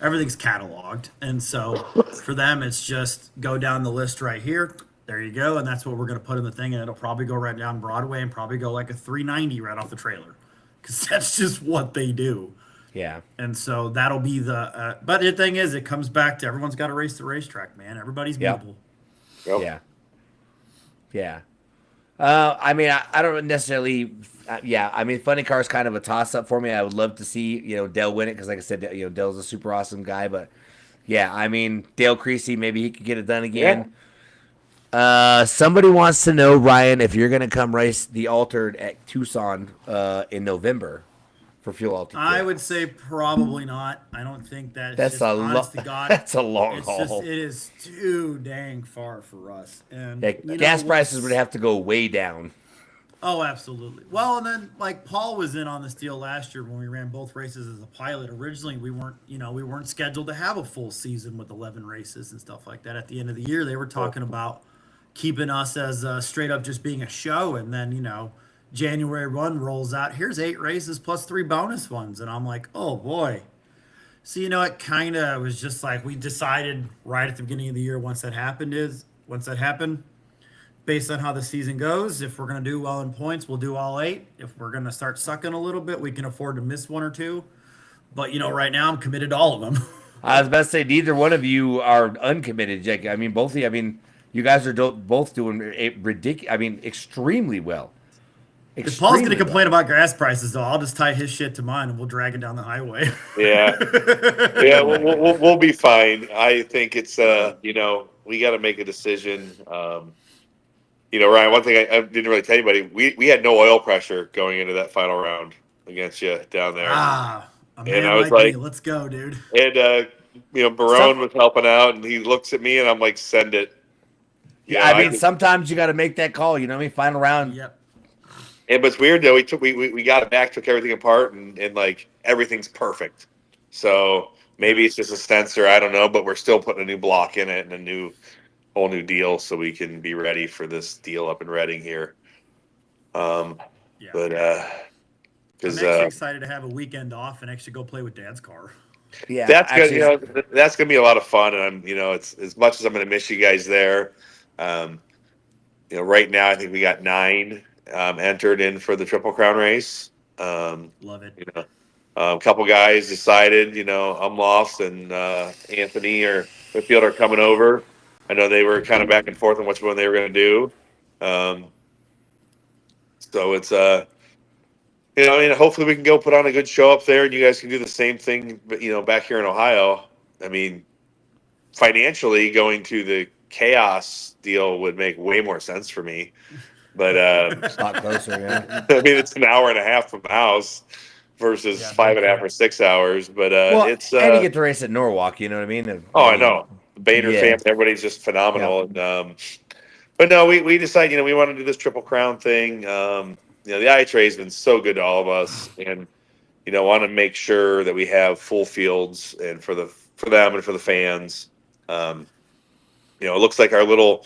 everything's cataloged, and so for them, it's just go down the list right here. There you go, and that's what we're going to put in the thing, and it'll probably go right down Broadway and probably go like a 390 right off the trailer, because that's just what they do. Yeah. And so that'll be the. But the thing is, it comes back to everyone's got to race the racetrack, man. Everybody's Yep. beatable. Yep. Yeah. Yeah. I mean, I don't necessarily. Yeah, I mean, Funny Car is kind of a toss up for me. I would love to see Dale win it because, like I said, Dale's a super awesome guy. But yeah, I mean, Dale Creasy, maybe he could get it done again. Somebody wants to know, Ryan, if you're gonna come race the Altered at Tucson in November for Fuel Altered. I would say probably not. I don't think that. That's a honest to God, that's a long it's haul. just it is too dang far for us. And Gas prices would have to go way down. Oh, absolutely. Well, and then like Paul was in on this deal last year when we ran both races as a pilot. Originally, we weren't scheduled to have a full season with 11 races and stuff like that. At the end of the year, they were talking about keeping us as straight up just being a show, and then January 1 rolls out. Here's 8 races plus 3 bonus ones, and I'm like, oh boy. So it kind of was just like we decided right at the beginning of the year once that happened, based on how the season goes, if we're going to do well in points, we'll do all 8. If we're going to start sucking a little bit, we can afford to miss 1 or 2. But right now I'm committed to all of them. I was about to say neither one of you are uncommitted, Jake. I mean, both of you. I mean, you guys are both doing ridiculous. I mean, extremely well. If Paul's going to complain about gas prices, though, I'll just tie his shit to mine and we'll drag it down the highway. Yeah, yeah, we'll be fine. I think it's we got to make a decision. Ryan, one thing I didn't really tell anybody, we had no oil pressure going into that final round against you down there. And I was like, let's go, dude. And Barone was helping out, and he looks at me, and I'm like, send it. I mean, sometimes you got to make that call. You know what I mean? Final round. Yep. And but it's weird though. We got it back, took everything apart, and like everything's perfect. So maybe it's just a sensor. I don't know, but we're still putting a new block in it and a whole new deal, so we can be ready for this deal up in Reading here. But I'm actually excited to have a weekend off and actually go play with Dad's car. Yeah, that's good. That's gonna be a lot of fun, and I'm it's as much as I'm gonna miss you guys there. Right now I think we got 9 entered in for the Triple Crown race. Love it. A couple guys decided, Umlofs and Anthony or Whitfield are coming over. I know they were kind of back and forth on which one they were going to do. So it's hopefully we can go put on a good show up there, and you guys can do the same thing, back here in Ohio. I mean, financially, going to the Chaos deal would make way more sense for me. But it's a lot closer, yeah. I mean, it's an hour and a half from the house versus 5.5 or 6 hours. But it's and you get to race at Norwalk. You know what I mean? I know. Bader fans, everybody's just phenomenal. Yeah. And, but no, we decided, we want to do this Triple Crown thing. The iTray has been so good to all of us, and want to make sure that we have full fields and for them and for the fans. It looks like our little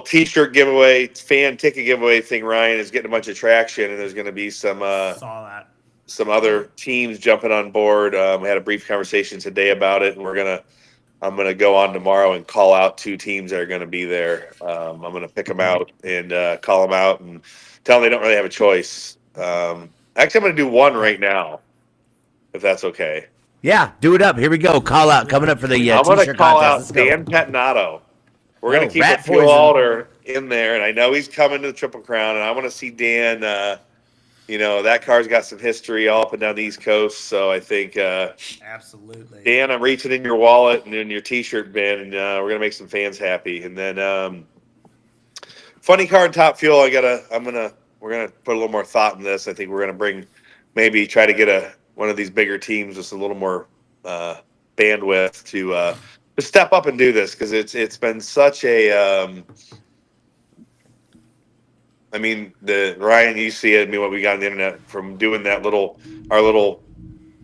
T-shirt giveaway, fan ticket giveaway thing, Ryan, is getting a bunch of traction, and there's going to be some some other teams jumping on board. We had a brief conversation today about it, and I'm gonna go on tomorrow and call out 2 teams that are going to be there. I'm going to pick them out and call them out and tell them they don't really have a choice. Actually, I'm going to do one right now, if that's okay. Yeah, do it up. Here we go. Call out coming up for the I'm going to call contest. out Dan Petinato. We're going to keep a fuel altar in there, and I know he's coming to the Triple Crown, and I want to see Dan. That car's got some history all up and down the East Coast, so I think absolutely. Dan, I'm reaching in your wallet and in your T-shirt bin, and we're going to make some fans happy. And then Funny Car and Top Fuel, we're going to put a little more thought in this. I think we're going to try to get one of these bigger teams with a little more bandwidth to step up and do this, because it's been such a Ryan, you see it. I mean, what we got on the internet from doing that our little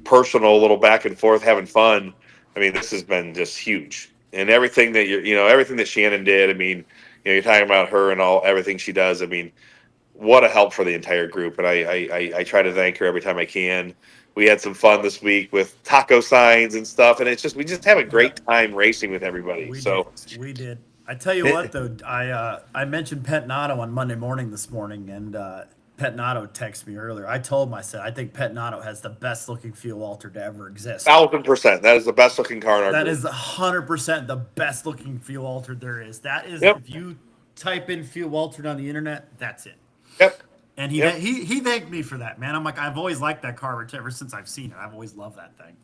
personal little back and forth, having fun. I mean, this has been just huge, and everything that everything that Shannon did. I mean, you're talking about her and everything she does. I mean, what a help for the entire group, and I try to thank her every time I can. We had some fun this week with taco signs and stuff, and we just have a great time racing with everybody. We did. I tell you what, though, I mentioned Pet Nato on Monday morning this morning, and Pet Nato texted me earlier. I told him, I said, I think Pet Nato has the best looking fuel alter to ever exist. 1,000%. That is the best looking car in our That group. is 100% the best looking fuel altered there is. That is, Yep. if you type in fuel altered on the internet, that's it. Yep. And he thanked me for that, man. I'm like, I've always liked that car ever since I've seen it. I've always loved that thing.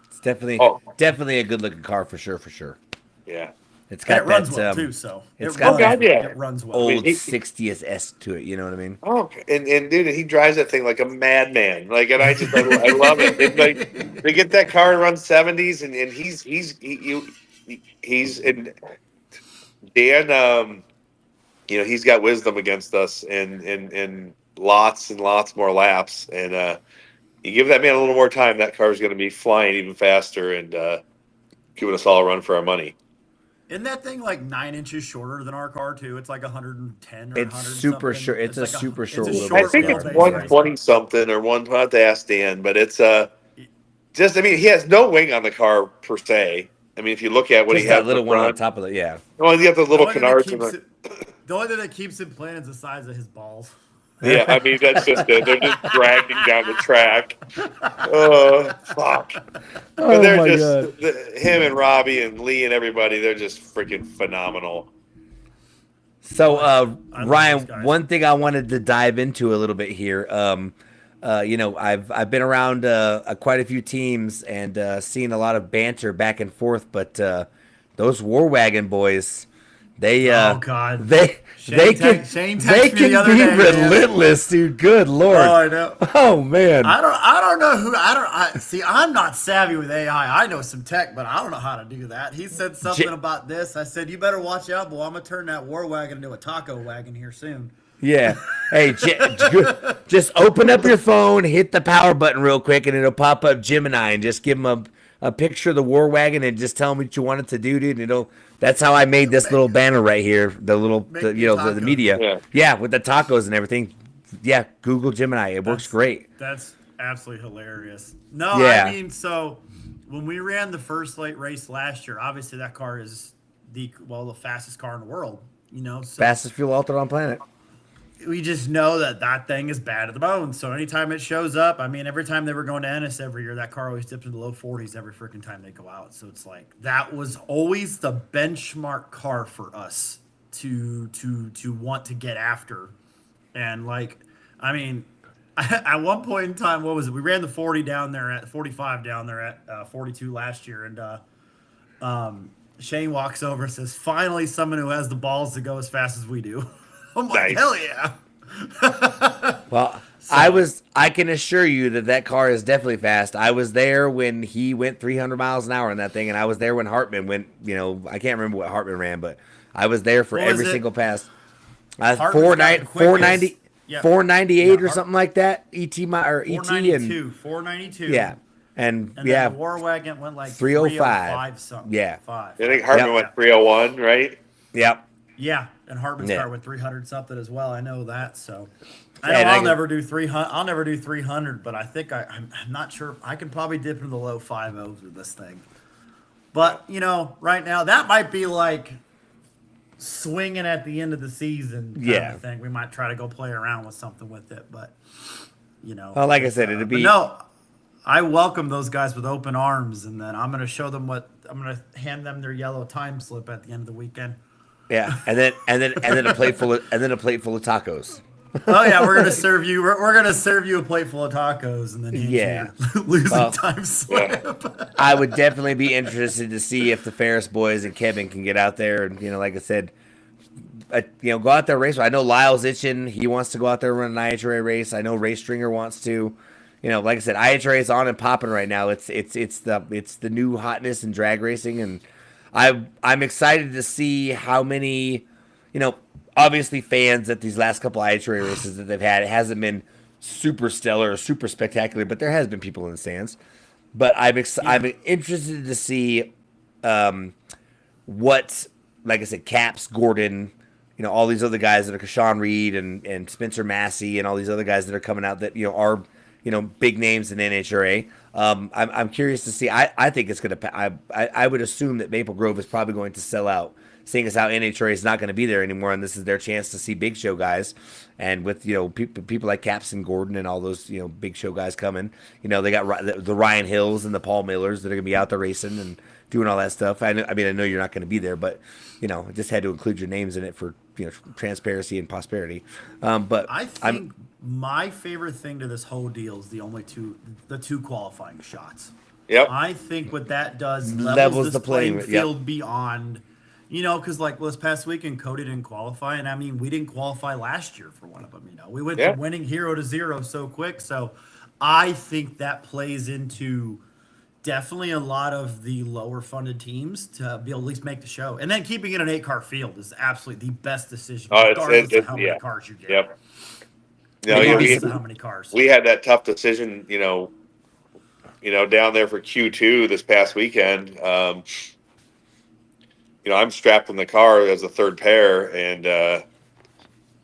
It's definitely a good looking car for sure. Yeah. It's got And it runs that, well too, so it's got that it runs well. old 60s S to it. You know what I mean? Oh, and dude, he drives that thing like a madman. Like, and I love it. It's like they get that car and run 70s, and he's and Dan. He's got wisdom against us, and lots and lots more laps, and you give that man a little more time, that car is going to be flying even faster and giving us all a run for our money. Isn't that thing like 9 inches shorter than our car too? It's like 110 or It's 100 super something. short. It's a super short little I think it's 120 something or one. I'll have to ask Dan, but it's just. I mean, he has no wing on the car per se. I mean, if you look at what just he has, that little one on top of it, yeah. Well, you have the little The canards. the only thing that keeps him playing is the size of his balls. Yeah, I mean that's just it. They're just dragging down the track. Oh fuck! But they're just him and Robbie and Lee and everybody. They're just freaking phenomenal. So Ryan, one thing I wanted to dive into a little bit here. I've been around quite a few teams and seen a lot of banter back and forth, but those War Wagon boys. Oh God! Shane can be relentless, dude. Good Lord! Oh, I know. Oh man! I don't know who. See. I'm not savvy with AI. I know some tech, but I don't know how to do that. He said something about this. I said, "You better watch out, boy. I'm gonna turn that War Wagon into a taco wagon here soon." Yeah. Hey, just open up your phone, hit the power button real quick, and it'll pop up Gemini, and just give him a picture of the War Wagon and just tell him what you want it to do, dude. That's how I made this little banner right here. The media. Yeah, with the tacos and everything. Yeah, Google Gemini. It works great. That's absolutely hilarious. No, yeah. I mean, so when we ran the first late race last year, obviously that car is the fastest car in the world. Fastest fuel altered on planet. We just know that thing is bad at the bone. So anytime it shows up, I mean, every time they were going to Ennis every year, that car always dipped into the low 40s every freaking time they go out. So it's like that was always the benchmark car for us to want to get after. And like, I mean, at one point in time, what was it? We ran the 45 down there at 42 last year, and Shane walks over and says, "Finally, someone who has the balls to go as fast as we do." I'm like, hell yeah. Well, I can assure you that car is definitely fast. I was there when he went 300 miles an hour on that thing, and I was there when Hartman went, I can't remember what Hartman ran, but I was there for every single pass. 498 or something like that. ET and 492. Yeah. And the War Wagon went like 305 something. Yeah. I think Hartman went 301, right? Yep. Yeah, and Hartman's car went 300 something as well. I know that. So I'll never do 300. I'll never do 300, but I think I'm not sure. I can probably dip into the low 50s with this thing. But right now that might be like swinging at the end of the season. Kind of thing. We might try to go play around with something with it, but Well, like I said, it'd be I welcome those guys with open arms, and then I'm going to show them I'm going to hand them their yellow time slip at the end of the weekend. Yeah, and then a plate full of tacos. Oh yeah, we're gonna serve you. We're gonna serve you a plate full of tacos, and then losing time slip. I would definitely be interested to see if the Ferris boys and Kevin can get out there and like I said, go out there and race. I know Lyle's itching. He wants to go out there and run an IHRA race. I know Ray Stringer wants to. Like I said, IHRA is on and popping right now. It's the new hotness in drag racing, and I'm excited to see how many, obviously fans at these last couple IHRA races that they've had. It hasn't been super stellar or super spectacular, but there has been people in the stands. But I'm interested to see what, like I said, Caps, Gordon, all these other guys that are Kashawn Reed and Spencer Massey and all these other guys that are coming out that are big names in NHRA. I'm curious to see. I think it's gonna. I would assume that Maple Grove is probably going to sell out seeing as how NHRA is not going to be there anymore, and this is their chance to see big show guys. And with people like Capson Gordon and all those big show guys coming, they got the Ryan Hills and the Paul Millers that are going to be out there racing and doing all that stuff. I know you're not going to be there, but I just had to include your names in it for transparency and prosperity. But I think my favorite thing to this whole deal is the two qualifying shots. Yep. I think what that does levels this the playing field beyond, because this past weekend Cody didn't qualify, and we didn't qualify last year for one of them. We went from winning 0 to 0 so quick. So I think that plays into definitely a lot of the lower funded teams to be able to at least make the show. And then keeping it an 8-car field is absolutely the best decision, regardless of how many cars you get. Yep. Regardless of how many cars. We had that tough decision, down there for Q2 this past weekend. I'm strapped in the car as a third pair, and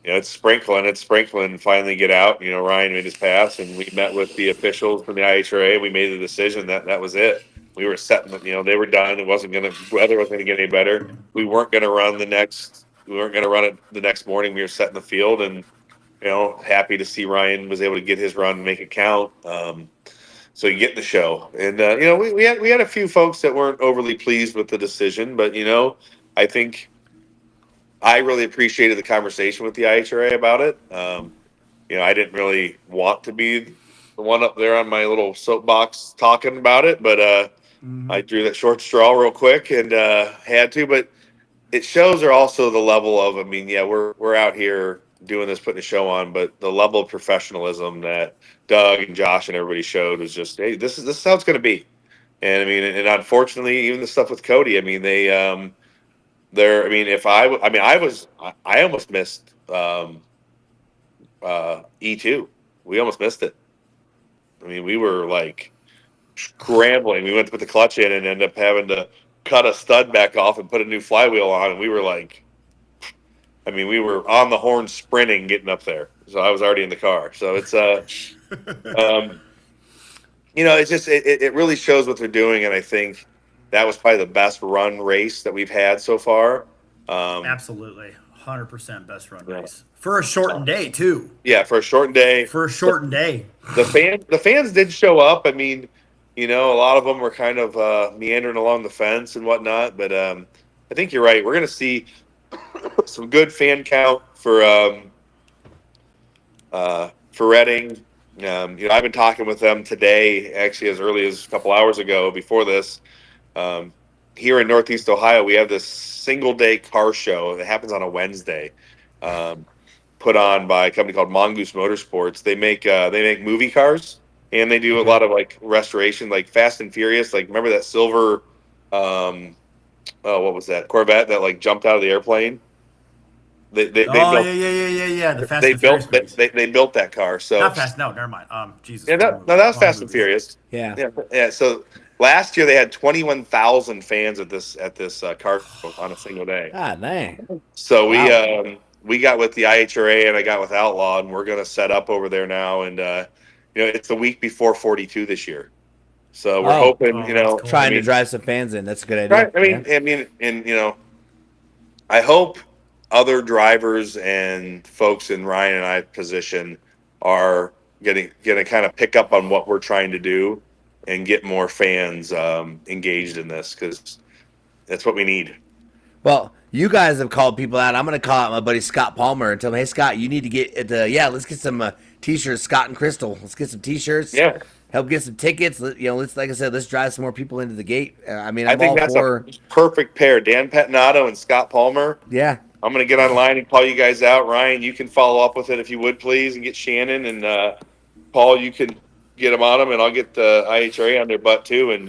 it's sprinkling. Finally get out. Ryan made his pass, and we met with the officials from the IHRA. We made the decision that was it. We were setting. They were done. Weather wasn't going to get any better. We weren't going to run it the next morning. We were setting the field, and happy to see Ryan was able to get his run and make it count. So you get the show, and we had a few folks that weren't overly pleased with the decision, but I think I really appreciated the conversation with the IHRA about it. I didn't really want to be the one up there on my little soapbox talking about it, but I drew that short straw real quick and had to. But it shows her also the level of. We're out here doing this, putting a show on, but the level of professionalism that Doug and Josh and everybody showed was just, hey, this is how it's going to be. And and unfortunately, even the stuff with Cody, I almost missed E2. We almost missed it. We were like scrambling. We went to put the clutch in and ended up having to cut a stud back off and put a new flywheel on. And we were like, we were on the horn sprinting getting up there. So I was already in the car. So it's it's just it really shows what they're doing, and I think that was probably the best run race that we've had so far. Absolutely, 100% best run race for a shortened day too. Yeah, for a shortened day. The fans did show up. A lot of them were kind of meandering along the fence and whatnot. But I think you're right. We're going to see some good fan count for Reading. I've been talking with them today, actually as early as a couple hours ago before this. Here in Northeast Ohio, we have this single-day car show that happens on a Wednesday, put on by a company called Mongoose Motorsports. They make movie cars, and they do a lot of like restoration, like Fast and Furious. Like, remember that silver, what was that Corvette that like jumped out of the airplane? They built the Fast and Furious. They built that car. So not Fast. No, never mind. Jesus. Yeah, no, that was Fast and Furious. Yeah. So last year they had 21,000 fans at this car show on a single day. Ah, dang. So we got with the IHRA and I got with Outlaw, and we're going to set up over there now. And it's the week before 42 this year. So we're hoping, cool. Trying to drive some fans in. That's a good idea. Right. I hope other drivers and folks in Ryan and I position are going to kind of pick up on what we're trying to do and get more fans engaged in this, because that's what we need. Well, you guys have called people out. I'm going to call out my buddy Scott Palmer and tell him, hey, Scott, you need to get let's get some T-shirts, Scott and Crystal. Let's get some T-shirts. Yeah. Help get some tickets. Let's, like I said, let's drive some more people into the gate. I think that's a perfect pair. Dan Pettinato and Scott Palmer. Yeah. I'm going to get online and call you guys out. Ryan, you can follow up with it if you would, please, and get Shannon. And Paul, you can get them on them, and I'll get the IHRA on their butt too. And,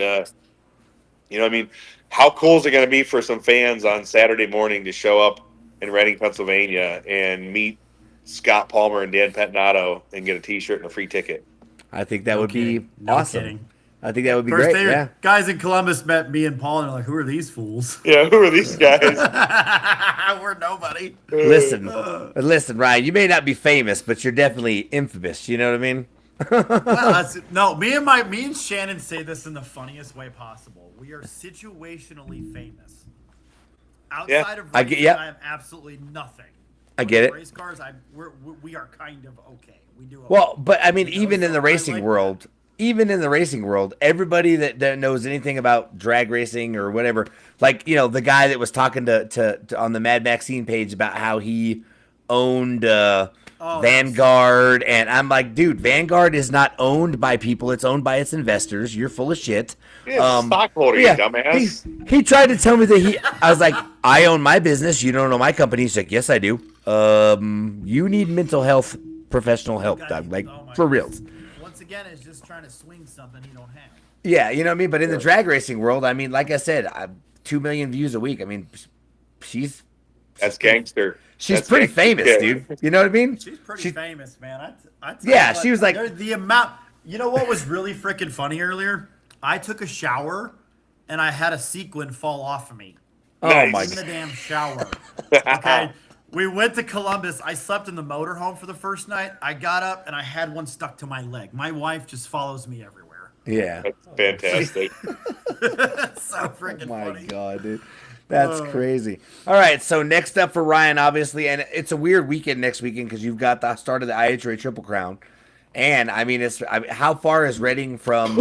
how cool is it going to be for some fans on Saturday morning to show up in Reading, Pennsylvania, and meet Scott Palmer and Dan Pettinato and get a T-shirt and a free ticket? I think that would be awesome. Kidding. I think that would be great. Yeah. Guys in Columbus met me and Paul, and they're like, "Who are these fools?" Yeah, who are these guys? We're nobody. Listen, Ryan. You may not be famous, but you're definitely infamous. You know what I mean? Well, me and Shannon say this in the funniest way possible. We are situationally famous. Outside of I racing, get, I have absolutely nothing. I get it. Race cars, we are kind of okay. We do okay. Well, but I mean, You know, even in so the I racing like world, everybody that knows anything about drag racing or whatever, like, the guy that was talking to on the Mad Maxine page about how he owned Vanguard, and I'm like, dude, Vanguard is not owned by people; it's owned by its investors. You're full of shit. Yeah, it's a stockholder, you dumbass. He tried to tell me that I was like, I own my business. You don't own my company. He's like, yes, I do. You need mental health professional help, Doug. Like, for reals. Once again, it's just trying to swing something you don't have. Yeah, you know what I mean? But in the drag racing world, I mean, like I said, 2 million views a week. I mean, that's gangster. She's pretty famous, dude. You know what I mean? She's pretty famous, man. Yeah, she was like... The amount... You know what was really freaking funny earlier? I took a shower, and I had a sequin fall off of me. Oh, my God. In the damn shower. Okay? We went to Columbus. I slept in the motorhome for the first night. I got up, and I had one stuck to my leg. My wife just follows me everywhere. Yeah. That's fantastic. So freaking funny. Oh, my God, dude. That's crazy. All right, so next up for Ryan, obviously, and it's a weird weekend next weekend because you've got the start of the IHRA Triple Crown. And, I mean, how far is Reading from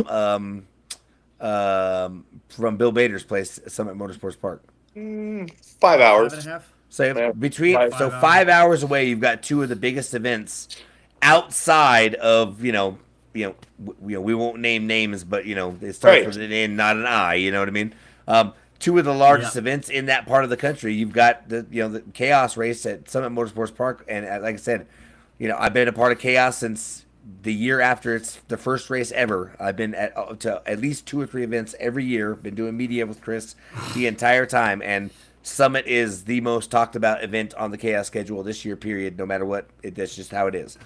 Bill Bader's place at Summit Motorsports Park? 5 hours. 5.5? So 5 hours away, you've got two of the biggest events outside of, we won't name names, but, it starts with an N, not an I, you know what I mean? Two of the largest events in that part of the country. You've got the Chaos race at Summit Motorsports Park, and like I said, I've been a part of Chaos since the year after it's the first race ever. I've been to at least 2 or 3 events every year. Been doing media with Chris the entire time, and Summit is the most talked about event on the Chaos schedule this year. Period. No matter what, that's just how it is.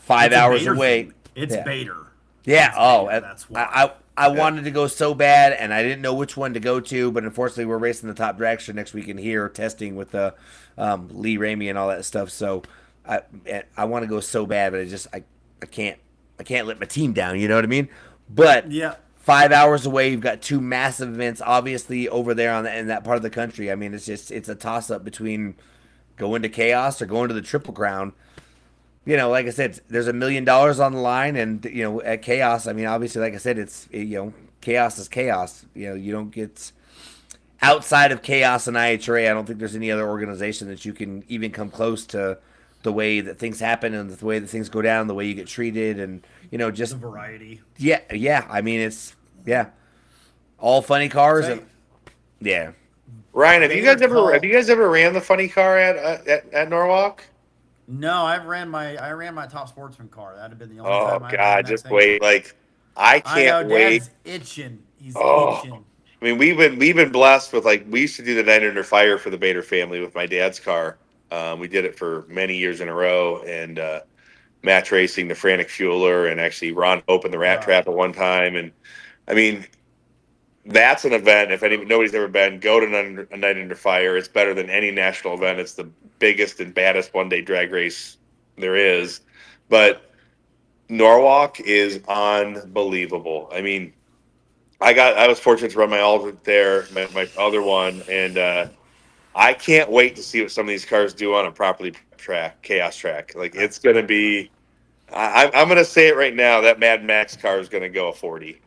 5 hours away. It's Bader. Yeah. Bader, that's why. I wanted to go so bad, and I didn't know which one to go to, but unfortunately, we're racing the Top Dragster next weekend here, testing with Lee Ramey and all that stuff. So I want to go so bad, but I can't let my team down. You know what I mean? But 5 hours away, you've got 2 massive events, obviously over there in that part of the country. I mean, it's a toss up between going to Chaos or going to the Triple Crown. Like I said, there's $1 million on the line, and at Chaos, I mean, obviously, like I said, it's Chaos is Chaos. You don't get outside of Chaos and IHRA. I don't think there's any other organization that you can even come close to the way that things happen and the way that things go down, the way you get treated, and just the variety. Yeah. I mean, it's all funny cars. Ryan, have you guys ever ran the funny car at Norwalk? No, I ran my Top Sportsman car. That'd have been the only time. Oh God, just wait! Like I can't wait. Dad's itching. He's itching. I mean, we've been blessed with we used to do the Night Under Fire for the Bader family with my dad's car. We did it for many years in a row, and match racing, the Frantic Fueler, and actually Ron opened the Rat Trap at one time. And I mean, that's an event. If nobody's ever been, go to a Night Under Fire. It's better than any national event. It's the biggest and baddest one-day drag race there is. But Norwalk is unbelievable. I mean, I was fortunate to run my alternate there, my other one, and I can't wait to see what some of these cars do on a properly Chaos track. Like, it's going to be I'm going to say it right now, that Mad Max car is going to go a 40.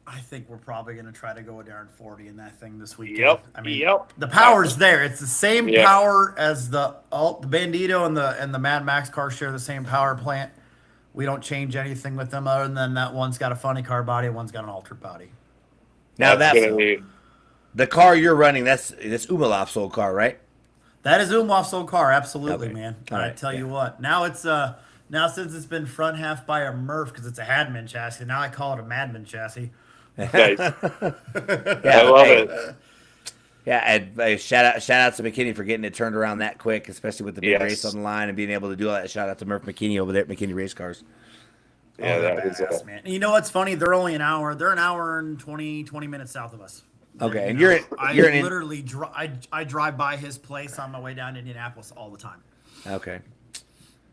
I think we're probably going to try to go a darn 40 in that thing this weekend. Yep. I mean, the power's there. It's the same power as the Bandito and the Mad Max car share the same power plant. We don't change anything with them other than that one's got a funny car body and one's got an altered body. Now the car you're running, that's Umalov's old car, right? That is Umalov's old car, absolutely, okay. man. All right. I tell you what. Now it's now since it's been front half by a Murph because it's a Hadman chassis, now I call it a Madman chassis. Nice. Yeah, I love it. Yeah, and shout out to McKinney for getting it turned around that quick, especially with the big race on the line and being able to do all that. Shout out to Murph McKinney over there at McKinney Race Cars. Yeah, that is man. And you know what's funny? They're only an hour. They're an hour and 20 minutes south of us. Okay, and I drive by his place on my way down to Indianapolis all the time. Okay.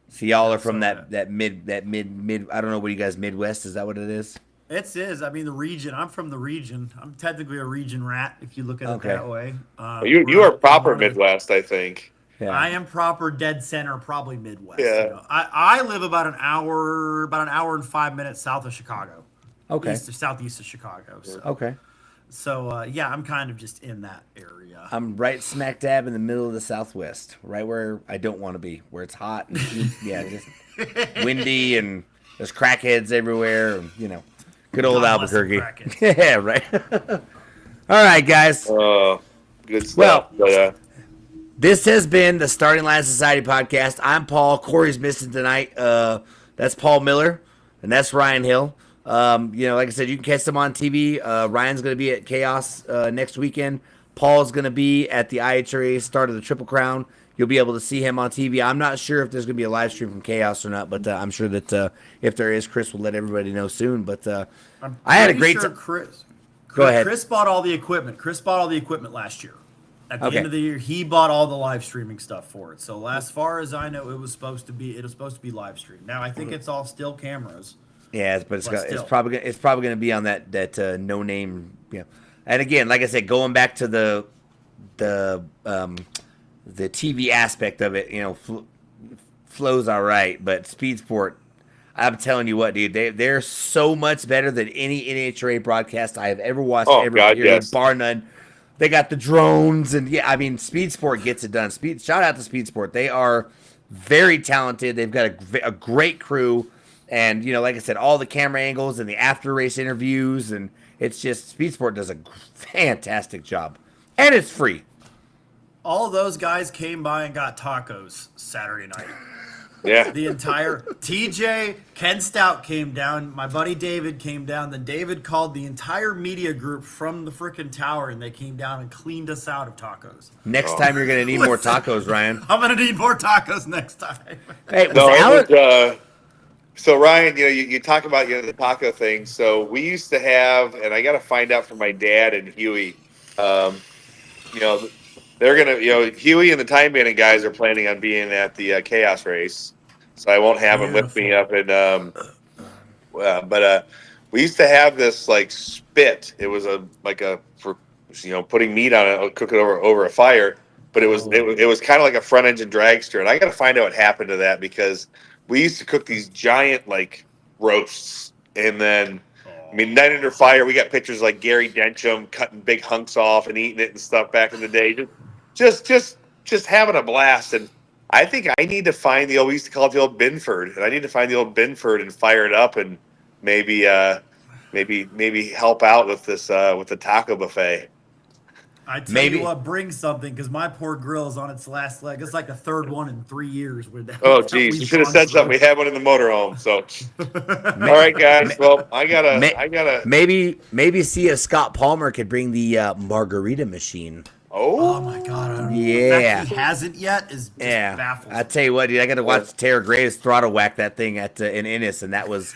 So y'all are from that mid I don't know what you guys Midwest, is that what it is? It is. I mean, the region. I'm from the region. I'm technically a region rat, if you look at it that way. You are proper Midwest, I think. Yeah. I am proper dead center, probably Midwest. Yeah. You know? I live about an hour and 5 minutes south of Chicago. Okay. Southeast of Chicago. So. Okay. So yeah, I'm kind of just in that area. I'm right smack dab in the middle of the Southwest, right where I don't want to be, where it's hot and just windy and there's crackheads everywhere, and good old God bless them Albuquerque. crackheads. Yeah, right. All right, guys. Good stuff. Well, this has been the Starting Line Society podcast. I'm Paul. Corey's missing tonight. That's Paul Miller, and that's Ryan Hill. Like I said, you can catch them on TV. Ryan's going to be at Chaos next weekend. Paul's going to be at the IHRA start of the Triple Crown. You'll be able to see him on TV. I'm not sure if there's going to be a live stream from Chaos or not, but I'm sure that if there is, Chris will let everybody know soon. But I had a great time. Go ahead. Chris bought all the equipment. Chris bought all the equipment last year. At the Okay. end of the year, he bought all the live streaming stuff for it. So as far as I know, it was supposed to be live streamed. Now I think it's all still cameras. Yeah, but it's probably going to be on that no name. And again, like I said, going back to the TV aspect of it, Flow's all right, but Speed Sport, I'm telling you what, dude, they're so much better than any NHRA broadcast I have ever watched. Yes. Bar none. They got the drones, and Speed Sport gets it done. Shout out to Speed Sport. They are very talented. They've got a great crew, and like I said, all the camera angles and the after race interviews, and it's just Speed Sport does a fantastic job, and it's free. All those guys came by and got tacos Saturday night. Yeah. The entire TJ, Ken Stout came down. My buddy David came down. Then David called the entire media group from the frickin' tower, and they came down and cleaned us out of tacos. Next time you're going to need more tacos, Ryan. I'm going to need more tacos next time. Hey, so Ryan, you talk about the taco thing. So we used to have, and I got to find out from my dad and Huey. They're gonna, Huey and the Time Bandit guys are planning on being at the Chaos race, so I won't have them with me up in. But we used to have this like spit. It was for putting meat on it, cook it over a fire. But it was kind of like a front engine dragster, and I got to find out what happened to that because we used to cook these giant like roasts, and then. Night under fire. We got pictures like Gary Dencham cutting big hunks off and eating it and stuff back in the day. Just having a blast. And I think I need to find we used to call it the old Binford, and I need to find the old Binford and fire it up and maybe help out with this with the taco buffet. I tell you what, bring something because my poor grill is on its last leg. It's like the third one in 3 years. Oh, geez, you should have said something. We had one in the motorhome. So, all right, guys. Well, I gotta maybe see if Scott Palmer could bring the margarita machine. Oh my God! Yeah, the fact he hasn't yet is just baffling. I tell you what, dude, I got to watch Tara Graves throttle whack that thing in Ennis, and that was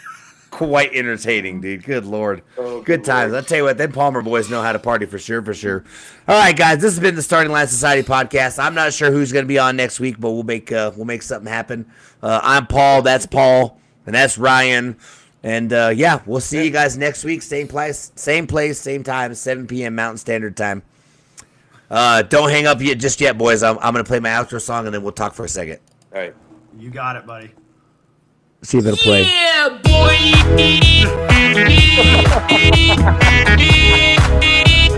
quite entertaining, dude. Good Lord. Good times. I'll tell you what, them Palmer boys know how to party for sure. All right, guys, this has been the Starting Line Society podcast. I'm not sure who's going to be on next week, but we'll make something happen. I'm Paul. That's Paul. And that's Ryan. And, we'll see you guys next week. Same place, same time, 7 p.m. Mountain Standard Time. Don't hang up just yet, boys. I'm going to play my outro song, and then we'll talk for a second. All right. You got it, buddy. See if it'll play. Yeah, boy.